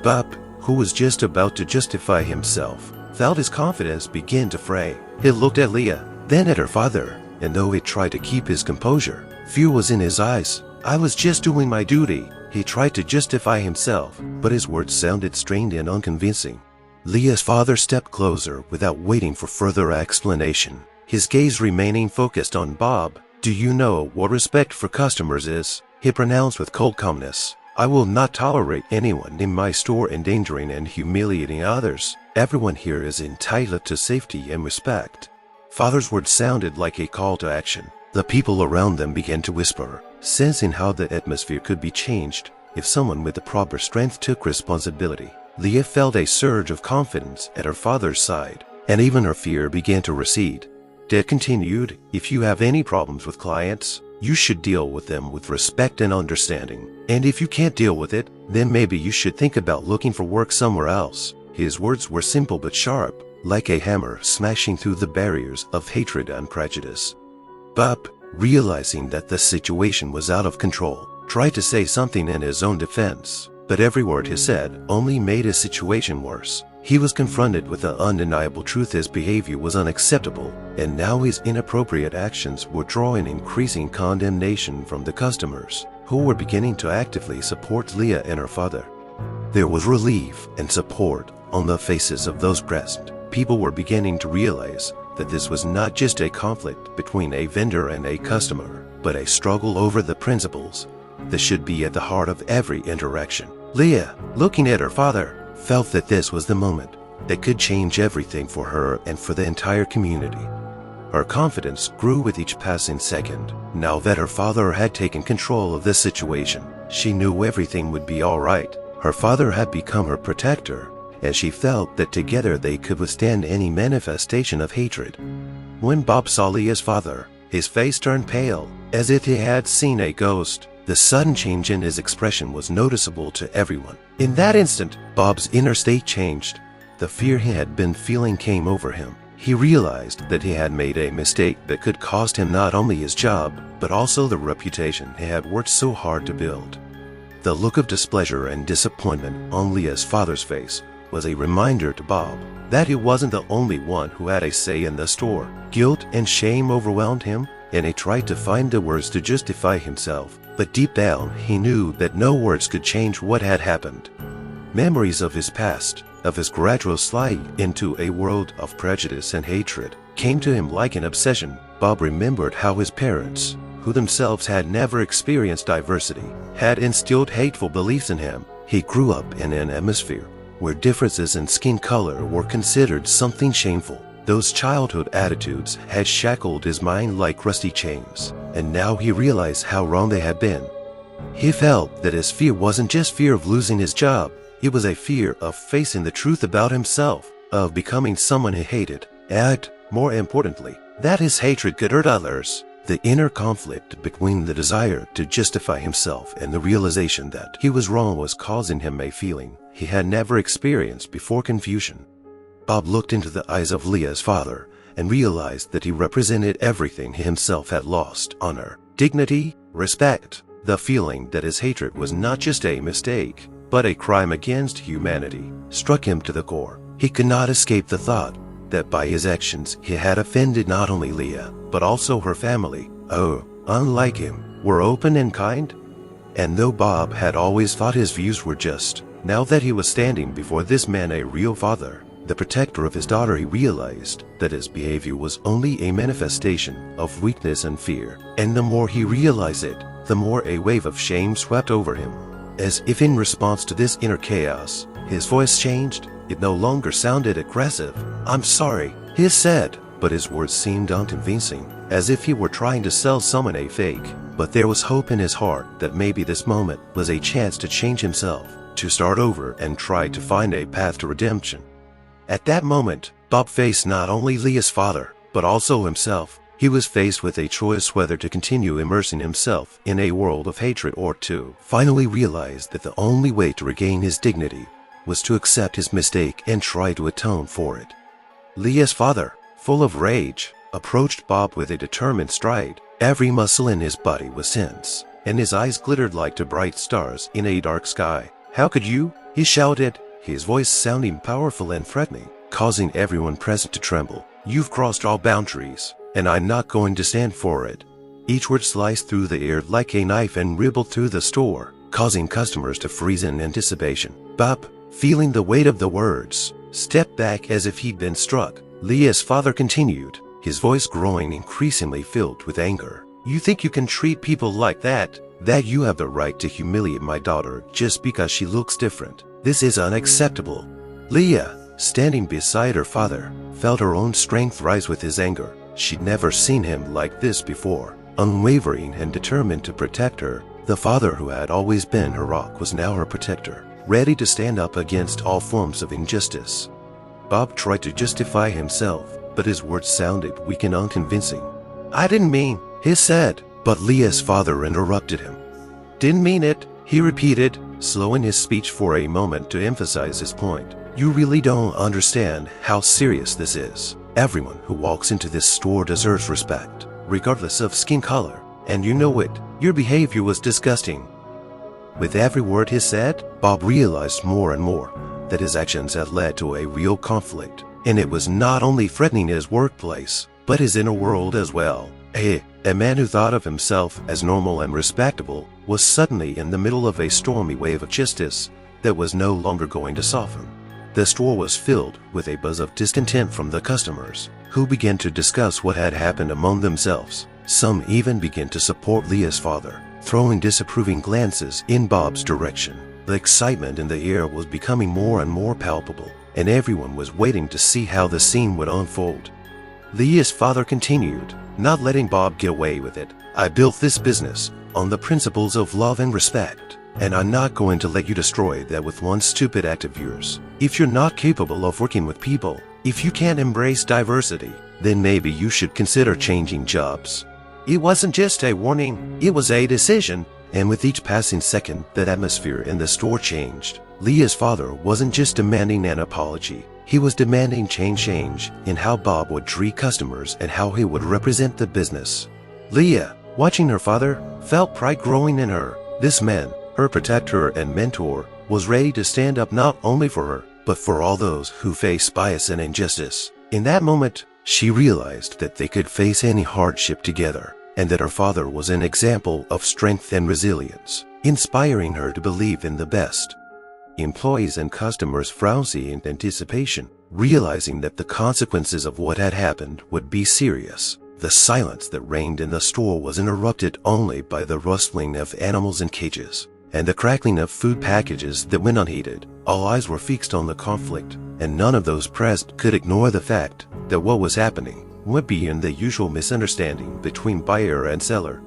Bob, who was just about to justify himself, felt his confidence begin to fray. He looked at Leah, then at her father, and though he tried to keep his composure, fear was in his eyes. "I was just doing my duty." He tried to justify himself, but his words sounded strained and unconvincing. Leah's father stepped closer without waiting for further explanation, his gaze remaining focused on Bob. "Do you know what respect for customers is?" he pronounced with cold calmness. "I will not tolerate anyone in my store endangering and humiliating others. Everyone here is entitled to safety and respect." Father's words sounded like a call to action. The people around them began to whisper, sensing how the atmosphere could be changed if someone with the proper strength took responsibility. Leah felt a surge of confidence at her father's side, and even her fear began to recede. Dad continued, "If you have any problems with clients, you should deal with them with respect and understanding. And if you can't deal with it, then maybe you should think about looking for work somewhere else." His words were simple but sharp, like a hammer smashing through the barriers of hatred and prejudice. Bob, realizing that the situation was out of control, tried to say something in his own defense, but every word he said only made his situation worse. He was confronted with the undeniable truth: his behavior was unacceptable, and now his inappropriate actions were drawing increasing condemnation from the customers. who were beginning to actively support Leah and her father. There was relief and support on the faces of those present. People were beginning to realize that this was not just a conflict between a vendor and a customer, but a struggle over the principles that should be at the heart of every interaction. Leah, looking at her father, felt that this was the moment that could change everything for her and for the entire community. Her confidence grew with each passing second. Now that her father had taken control of the situation, she knew everything would be all right. Her father had become her protector, and she felt that together they could withstand any manifestation of hatred. When Bob saw Leah's father, his face turned pale, as if he had seen a ghost. The sudden change in his expression was noticeable to everyone. In that instant, Bob's inner state changed. The fear he had been feeling came over him. He realized that he had made a mistake that could cost him not only his job, but also the reputation he had worked so hard to build. The look of displeasure and disappointment on Leah's father's face was a reminder to Bob that he wasn't the only one who had a say in the store. Guilt and shame overwhelmed him, and he tried to find the words to justify himself. But deep down, he knew that no words could change what had happened. Memories of his past, of his gradual slide into a world of prejudice and hatred, came to him like an obsession. Bob remembered how his parents, who themselves had never experienced diversity, had instilled hateful beliefs in him. He grew up in an atmosphere where differences in skin color were considered something shameful. Those childhood attitudes had shackled his mind like rusty chains, and now he realized how wrong they had been. He felt that his fear wasn't just fear of losing his job, it was a fear of facing the truth about himself, of becoming someone he hated, and, more importantly, that his hatred could hurt others. The inner conflict between the desire to justify himself and the realization that he was wrong was causing him a feeling he had never experienced before: confusion. Bob looked into the eyes of Leah's father and realized that he represented everything he himself had lost: honor, dignity, respect. The feeling that his hatred was not just a mistake, but a crime against humanity, struck him to the core. He could not escape the thought that by his actions he had offended not only Leah, but also her family, who, unlike him, were open and kind. And though Bob had always thought his views were just, now that he was standing before this man, a real father, the protector of his daughter, he realized that his behavior was only a manifestation of weakness and fear. And the more he realized it, the more a wave of shame swept over him. As if in response to this inner chaos, his voice changed. It no longer sounded aggressive. "I'm sorry," he said, but his words seemed unconvincing, as if he were trying to sell someone a fake. But there was hope in his heart that maybe this moment was a chance to change himself, to start over and try to find a path to redemption. At that moment, Bob faced not only Leah's father, but also himself. He was faced with a choice whether to continue immersing himself in a world of hatred or to finally realize that the only way to regain his dignity was to accept his mistake and try to atone for it. Leah's father, full of rage, approached Bob with a determined stride. Every muscle in his body was tense, and his eyes glittered like two bright stars in a dark sky. "How could you?" he shouted, his voice sounding powerful and threatening, causing everyone present to tremble. "You've crossed all boundaries, and I'm not going to stand for it." Each word sliced through the air like a knife and rippled through the store, causing customers to freeze in anticipation. Bob, feeling the weight of the words, stepped back as if he'd been struck. Leah's father continued, his voice growing increasingly filled with anger. "You think you can treat people like that? That you have the right to humiliate my daughter just because she looks different? This is unacceptable." Leah, standing beside her father, felt her own strength rise with his anger. She'd never seen him like this before. Unwavering and determined to protect her, the father who had always been her rock was now her protector, ready to stand up against all forms of injustice. Bob tried to justify himself, but his words sounded weak and unconvincing. "I didn't mean," he said, but Leah's father interrupted him. "Didn't mean it," he repeated, slowing his speech for a moment to emphasize his point. "You really don't understand how serious this is. Everyone who walks into this store deserves respect, regardless of skin color, and you know it. Your behavior was disgusting." With every word he said, Bob realized more and more that his actions had led to a real conflict, and it was not only threatening his workplace, but his inner world as well. A man who thought of himself as normal and respectable was suddenly in the middle of a stormy wave of justice that was no longer going to soften. The store was filled with a buzz of discontent from the customers, who began to discuss what had happened among themselves. Some even began to support Leah's father, throwing disapproving glances in Bob's direction. The excitement in the air was becoming more and more palpable, and everyone was waiting to see how the scene would unfold. Leah's father continued, not letting Bob get away with it. "I built this business on the principles of love and respect, and I'm not going to let you destroy that with one stupid act of yours. If you're not capable of working with people, if you can't embrace diversity, then maybe you should consider changing jobs." It wasn't just a warning, it was a decision, and with each passing second, the atmosphere in the store changed. Leah's father wasn't just demanding an apology, he was demanding change in how Bob would treat customers and how he would represent the business. Leah, watching her father, felt pride growing in her. This man, her protector and mentor, was ready to stand up not only for her, but for all those who face bias and injustice. In that moment, she realized that they could face any hardship together, and that her father was an example of strength and resilience, inspiring her to believe in the best. Employees and customers frowned in anticipation, realizing that the consequences of what had happened would be serious. The silence that reigned in the store was interrupted only by the rustling of animals in cages and the crackling of food packages that went unheeded. All eyes were fixed on the conflict, and none of those present could ignore the fact that what was happening went beyond the usual misunderstanding between buyer and seller.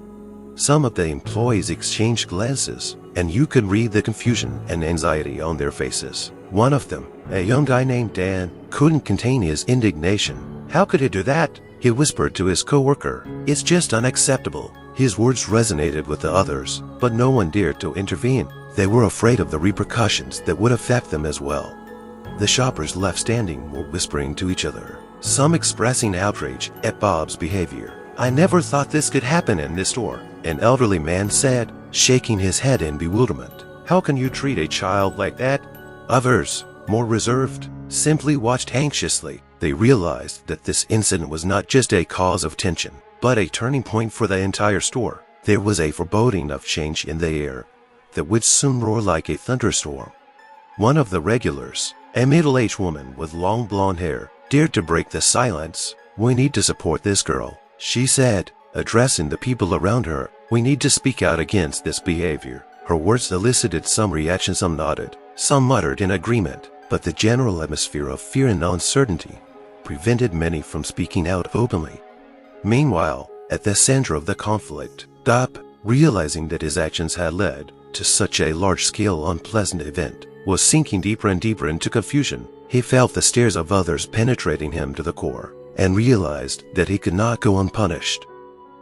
Some of the employees exchanged glances, and you could read the confusion and anxiety on their faces. One of them, a young guy named Dan, couldn't contain his indignation. "How could he do that?" he whispered to his coworker. "It's just unacceptable." His words resonated with the others, but no one dared to intervene. They were afraid of the repercussions that would affect them as well. The shoppers left standing were whispering to each other, some expressing outrage at Bob's behavior. "I never thought this could happen in this store," an elderly man said, shaking his head in bewilderment. "How can you treat a child like that?" Others, more reserved, simply watched anxiously. They realized that this incident was not just a cause of tension, but a turning point for the entire store. There was a foreboding of change in the air that would soon roar like a thunderstorm. One of the regulars, a middle-aged woman with long blonde hair, dared to break the silence. "We need to support this girl," she said, addressing the people around her. "We need to speak out against this behavior." Her words elicited some reaction. Some nodded, some muttered in agreement, but the general atmosphere of fear and uncertainty prevented many from speaking out openly. Meanwhile, at the center of the conflict, Bob, realizing that his actions had led to such a large-scale unpleasant event, was sinking deeper and deeper into confusion. He felt the stares of others penetrating him to the core, and realized that he could not go unpunished.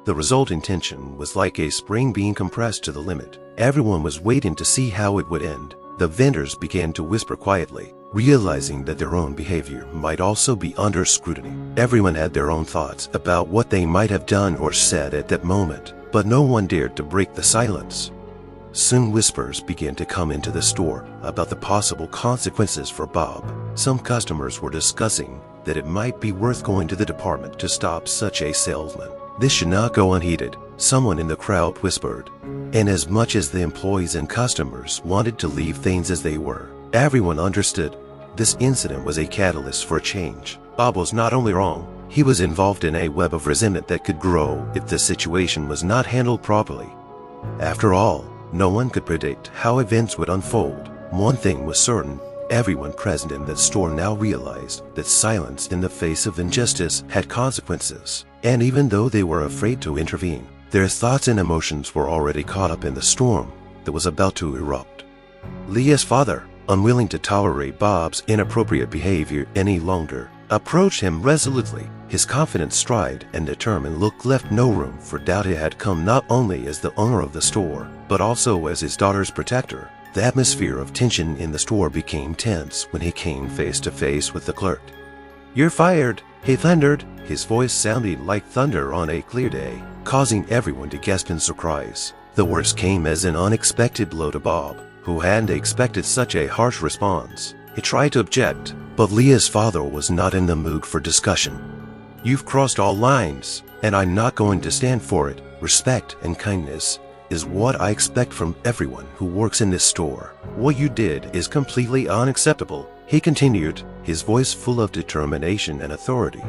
The resulting tension was like a spring being compressed to the limit. Everyone was waiting to see how it would end. The vendors began to whisper quietly, realizing that their own behavior might also be under scrutiny. Everyone had their own thoughts about what they might have done or said at that moment, but no one dared to break the silence. Soon whispers began to come into the store about the possible consequences for Bob. Some customers were discussing that it might be worth going to the department to stop such a salesman. This should not go unheeded, someone in the crowd whispered. And as much as the employees and customers wanted to leave things as they were, everyone understood this incident was a catalyst for change. Bob was not only wrong, he was involved in a web of resentment that could grow if the situation was not handled properly. After all, no one could predict how events would unfold. One thing was certain, everyone present in that store now realized that silence in the face of injustice had consequences. And even though they were afraid to intervene, their thoughts and emotions were already caught up in the storm that was about to erupt. Leah's father, unwilling to tolerate Bob's inappropriate behavior any longer, approached him resolutely. His confident stride and determined look left no room for doubt. He had come not only as the owner of the store, but also as his daughter's protector. The atmosphere of tension in the store became tense when he came face to face with the clerk. "You're fired," he thundered, his voice sounding like thunder on a clear day, causing everyone to gasp in surprise. The words came as an unexpected blow to Bob, who hadn't expected such a harsh response. He tried to object, but Leah's father was not in the mood for discussion. You've crossed all lines, and I'm not going to stand for it. Respect and kindness is what I expect from everyone who works in this store. What you did is completely unacceptable," he continued, his voice full of determination and authority.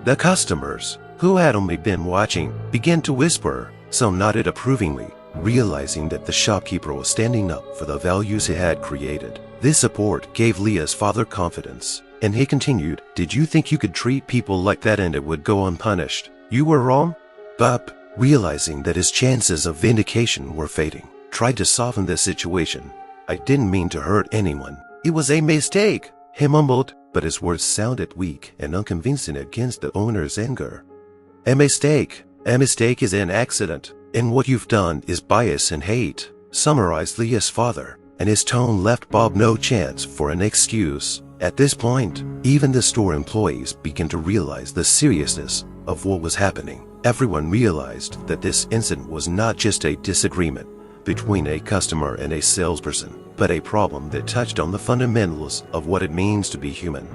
The customers, who had only been watching, began to whisper. Some nodded approvingly, realizing that the shopkeeper was standing up for the values he had created. This support gave Leah's father confidence, and he continued, "Did you think you could treat people like that and it would go unpunished? You were wrong." Bob, realizing that his chances of vindication were fading, tried to soften the situation. "I didn't mean to hurt anyone. It was a mistake," he mumbled, but his words sounded weak and unconvincing against the owner's anger. A mistake is an accident, and what you've done is bias and hate," summarized Leah's father, and his tone left Bob no chance for an excuse. At this point, even the store employees began to realize the seriousness of what was happening. Everyone realized that this incident was not just a disagreement between a customer and a salesperson, but a problem that touched on the fundamentals of what it means to be human.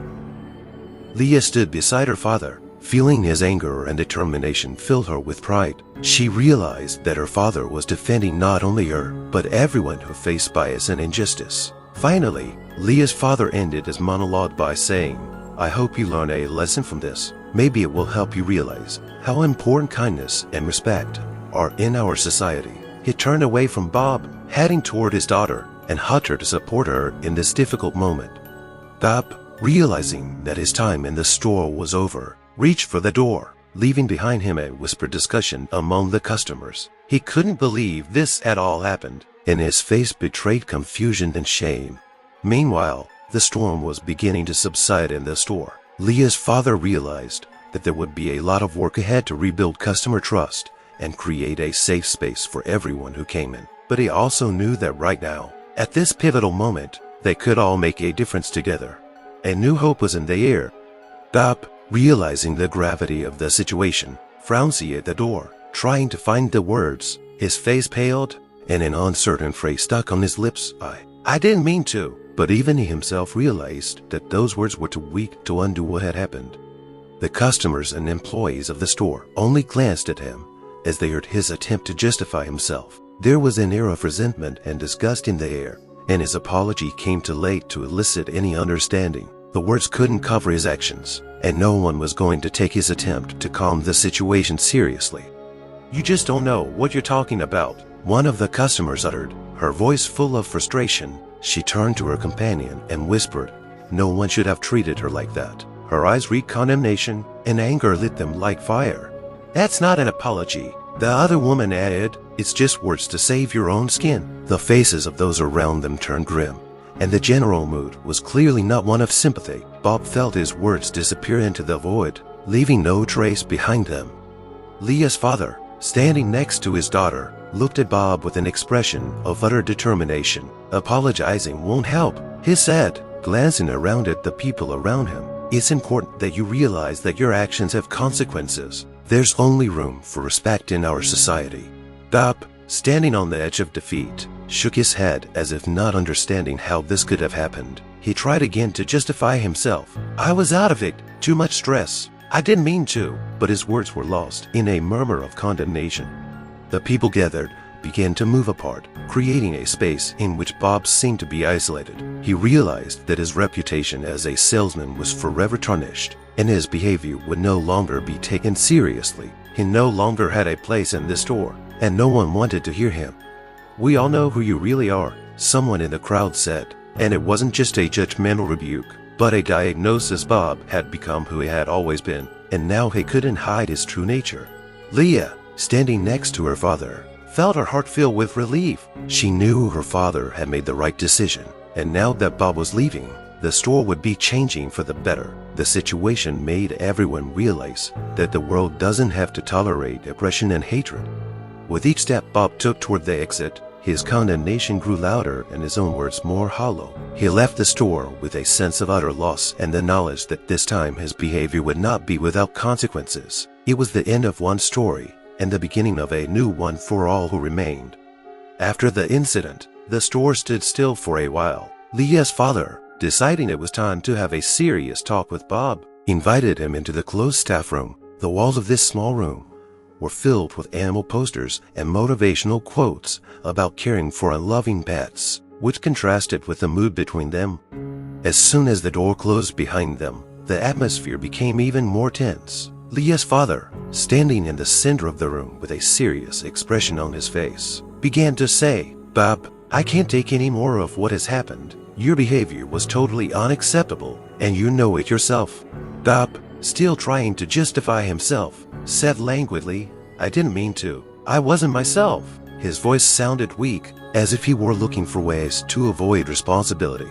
Leah stood beside her father, feeling his anger and determination fill her with pride. She realized that her father was defending not only her, but everyone who faced bias and injustice. Finally, Leah's father ended his monologue by saying, "I hope you learn a lesson from this. Maybe it will help you realize how important kindness and respect are in our society." He turned away from Bob, heading toward his daughter, and hugged her to support her in this difficult moment. Bob, realizing that his time in the store was over, reached for the door, leaving behind him a whispered discussion among the customers. He couldn't believe this at all happened, and his face betrayed confusion and shame. Meanwhile, the storm was beginning to subside in the store. Leah's father realized that there would be a lot of work ahead to rebuild customer trust and create a safe space for everyone who came in. But he also knew that right now, at this pivotal moment, they could all make a difference together. A new hope was in the air. Bob, realizing the gravity of the situation, frowned at the door, trying to find the words. His face paled, and an uncertain phrase stuck on his lips. I didn't mean to." But even he himself realized that those words were too weak to undo what had happened. The customers and employees of the store only glanced at him as they heard his attempt to justify himself. There was an air of resentment and disgust in the air, and his apology came too late to elicit any understanding. The words couldn't cover his actions, and no one was going to take his attempt to calm the situation seriously. "You just don't know what you're talking about," one of the customers uttered, her voice full of frustration. She turned to her companion and whispered, "No one should have treated her like that." Her eyes read condemnation, and anger lit them like fire. "That's not an apology," the other woman added. "It's just words to save your own skin." The faces of those around them turned grim, and the general mood was clearly not one of sympathy. Bob felt his words disappear into the void, leaving no trace behind them. Leah's father, standing next to his daughter, looked at Bob with an expression of utter determination. "Apologizing won't help," he said, glancing around at the people around him. "It's important that you realize that your actions have consequences. There's only room for respect in our society." Bob, standing on the edge of defeat, shook his head as if not understanding how this could have happened. He tried again to justify himself. "I was out of it. Too much stress. I didn't mean to." But his words were lost in a murmur of condemnation. The people gathered began to move apart, creating a space in which Bob seemed to be isolated. He realized that his reputation as a salesman was forever tarnished, and his behavior would no longer be taken seriously. He no longer had a place in this store, and no one wanted to hear him. "We all know who you really are," someone in the crowd said, and it wasn't just a judgmental rebuke, but a diagnosis. Bob had become who he had always been, and now he couldn't hide his true nature. Leah, standing next to her father, felt her heart fill with relief. She knew her father had made the right decision, and now that Bob was leaving, the store would be changing for the better. The situation made everyone realize that the world doesn't have to tolerate oppression and hatred. With each step Bob took toward the exit, his condemnation grew louder and his own words more hollow. He left the store with a sense of utter loss and the knowledge that this time his behavior would not be without consequences. It was the end of one story and the beginning of a new one for all who remained. After the incident, the store stood still for a while. Leah's father, deciding it was time to have a serious talk with Bob, invited him into the closed staff room. The walls of this small room were filled with animal posters and motivational quotes about caring for unloving pets, which contrasted with the mood between them. As soon as the door closed behind them, the atmosphere became even more tense. Leah's father, standing in the center of the room with a serious expression on his face, began to say, "Bob, I can't take any more of what has happened. Your behavior was totally unacceptable, and you know it yourself." Bob, still trying to justify himself, said languidly, "I didn't mean to. I wasn't myself." His voice sounded weak, as if he were looking for ways to avoid responsibility.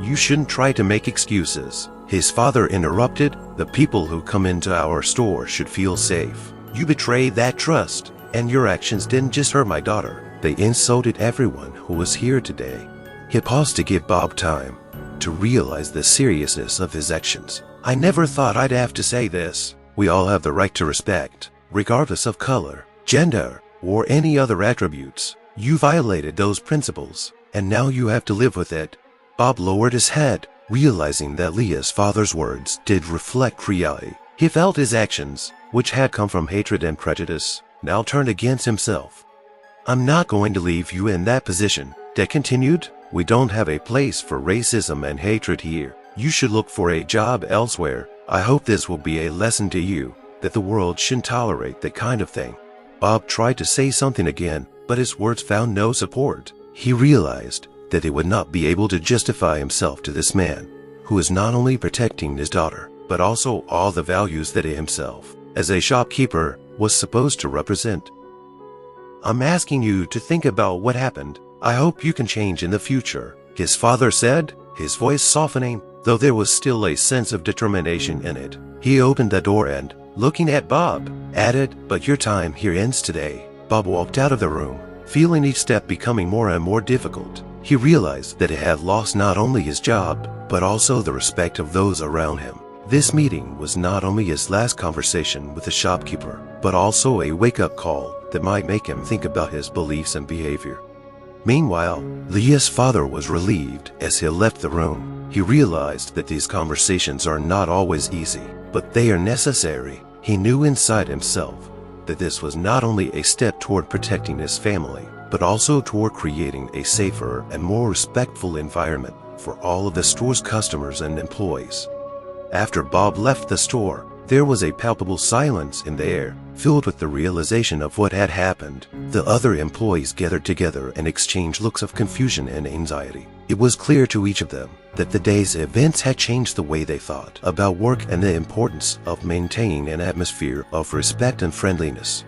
"You shouldn't try to make excuses," his father interrupted. "The people who come into our store should feel safe. You betrayed that trust, and your actions didn't just hurt my daughter. They insulted everyone who was here today." He paused to give Bob time to realize the seriousness of his actions. "I never thought I'd have to say this. We all have the right to respect, regardless of color, gender, or any other attributes. You violated those principles, and now you have to live with it." Bob lowered his head, realizing that Leah's father's words did reflect reality. He felt his actions, which had come from hatred and prejudice, now turned against himself. "I'm not going to leave you in that position," Dad continued. "We don't have a place for racism and hatred here. You should look for a job elsewhere. I hope this will be a lesson to you, that the world shouldn't tolerate that kind of thing." Bob tried to say something again, but his words found no support. He realized that he would not be able to justify himself to this man, who is not only protecting his daughter, but also all the values that he himself, as a shopkeeper, was supposed to represent. "I'm asking you to think about what happened. I hope you can change in the future," his father said, his voice softening, though there was still a sense of determination in it. He opened the door and, looking at Bob, added, "But your time here ends today." Bob walked out of the room, feeling each step becoming more and more difficult. He realized that he had lost not only his job, but also the respect of those around him. This meeting was not only his last conversation with the shopkeeper, but also a wake-up call that might make him think about his beliefs and behavior. Meanwhile, Leah's father was relieved as he left the room. He realized that these conversations are not always easy, but they are necessary. He knew inside himself that this was not only a step toward protecting his family, but also toward creating a safer and more respectful environment for all of the store's customers and employees. After Bob left the store, there was a palpable silence in the air, filled with the realization of what had happened. The other employees gathered together and exchanged looks of confusion and anxiety. It was clear to each of them that the day's events had changed the way they thought about work and the importance of maintaining an atmosphere of respect and friendliness.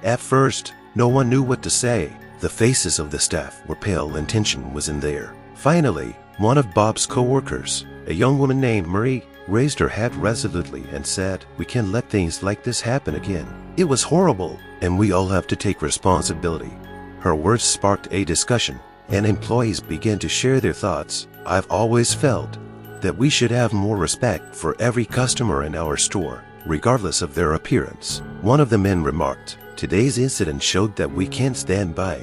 At first, no one knew what to say. The faces of the staff were pale and tension was in the air. Finally, one of Bob's co-workers, a young woman named Marie, raised her head resolutely and said, "We can't let things like this happen again. It was horrible, and we all have to take responsibility." Her words sparked a discussion, and employees began to share their thoughts. "I've always felt that we should have more respect for every customer in our store, regardless of their appearance," one of the men remarked. "Today's incident showed that we can't stand by."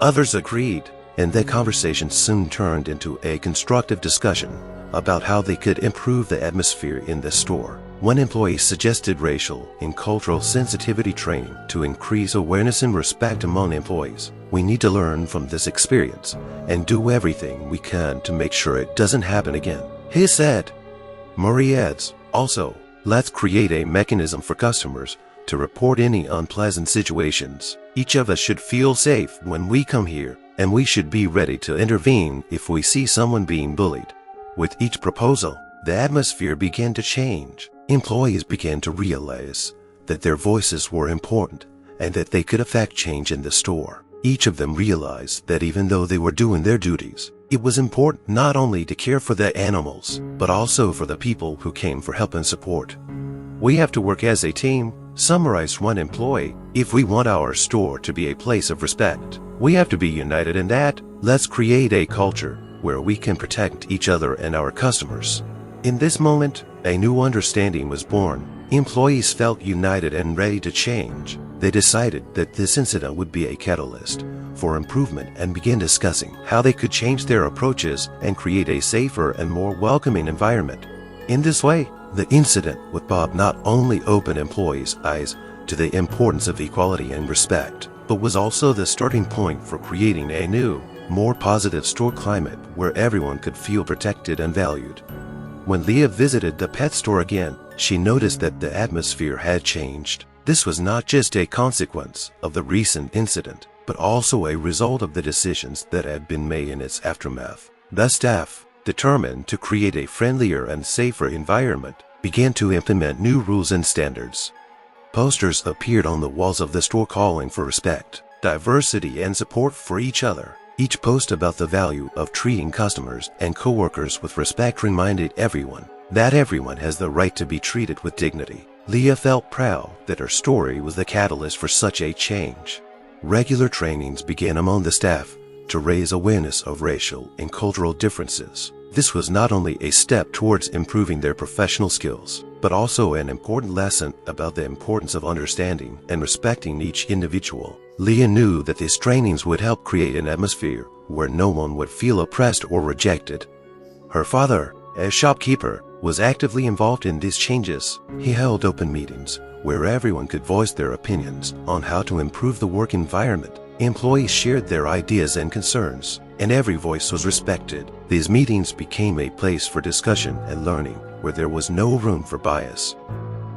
Others agreed, and the conversation soon turned into a constructive discussion about how they could improve the atmosphere in the store. One employee suggested racial and cultural sensitivity training to increase awareness and respect among employees. "We need to learn from this experience and do everything we can to make sure it doesn't happen again," he said. Marie adds, "Also, let's create a mechanism for customers to report any unpleasant situations. Each of us should feel safe when we come here, and we should be ready to intervene if we see someone being bullied." With each proposal, the atmosphere began to change. Employees began to realize that their voices were important and that they could affect change in the store. Each of them realized that even though they were doing their duties, it was important not only to care for the animals, but also for the people who came for help and support. "We have to work as a team," summarized one employee, "if we want our store to be a place of respect. We have to be united in that. Let's create a culture where we can protect each other and our customers." In this moment, a new understanding was born. Employees felt united and ready to change. They decided that this incident would be a catalyst for improvement and began discussing how they could change their approaches and create a safer and more welcoming environment. In this way, The incident with Bob not only opened employees' eyes to the importance of equality and respect, but was also the starting point for creating a new, more positive store climate where everyone could feel protected and valued. When Leah visited the pet store again, she noticed that the atmosphere had changed. This was not just a consequence of the recent incident, but also a result of the decisions that had been made in its aftermath. The staff, determined to create a friendlier and safer environment, began to implement new rules and standards. Posters appeared on the walls of the store calling for respect, diversity, and support for each other. Each post about the value of treating customers and coworkers with respect reminded everyone that everyone has the right to be treated with dignity. Leah felt proud that her story was the catalyst for such a change. Regular trainings began among the staff to raise awareness of racial and cultural differences. This was not only a step towards improving their professional skills, but also an important lesson about the importance of understanding and respecting each individual. Leah knew that these trainings would help create an atmosphere where no one would feel oppressed or rejected. Her father, as shopkeeper, was actively involved in these changes. He held open meetings where everyone could voice their opinions on how to improve the work environment. Employees shared their ideas and concerns, and every voice was respected. These meetings became a place for discussion and learning where there was no room for bias.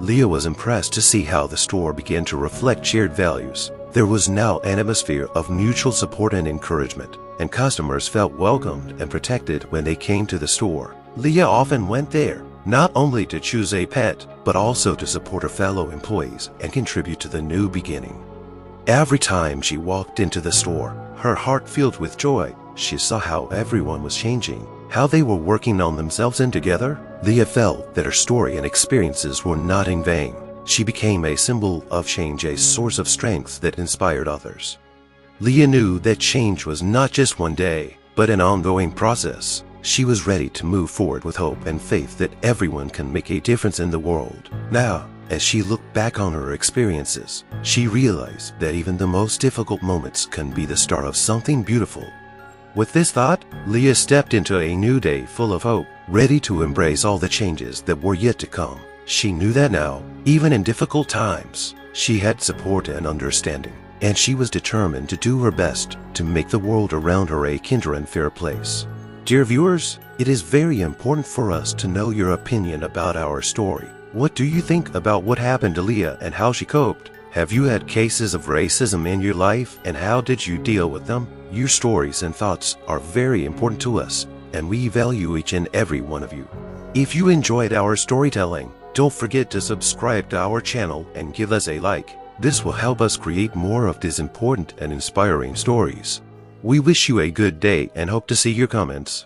Leah was impressed to see how the store began to reflect shared values. There was now an atmosphere of mutual support and encouragement, and customers felt welcomed and protected when they came to the store. Leah often went there, not only to choose a pet, but also to support her fellow employees and contribute to the new beginning. Every time she walked into the store, her heart filled with joy. She saw how everyone was changing, how they were working on themselves and together. Leah felt that her story and experiences were not in vain. She became a symbol of change, a source of strength that inspired others. Leah knew that change was not just one day, but an ongoing process. She was ready to move forward with hope and faith that everyone can make a difference in the world. Now, as she looked back on her experiences, she realized that even the most difficult moments can be the start of something beautiful. With this thought, Leah stepped into a new day full of hope, ready to embrace all the changes that were yet to come. She knew that now, even in difficult times, she had support and understanding, and she was determined to do her best to make the world around her a kinder and fair place. Dear viewers, it is very important for us to know your opinion about our story. What do you think about what happened to Leah and how she coped? Have you had cases of racism in your life, and how did you deal with them? Your stories and thoughts are very important to us, and we value each and every one of you. If you enjoyed our storytelling, don't forget to subscribe to our channel and give us a like. This will help us create more of these important and inspiring stories. We wish you a good day and hope to see your comments.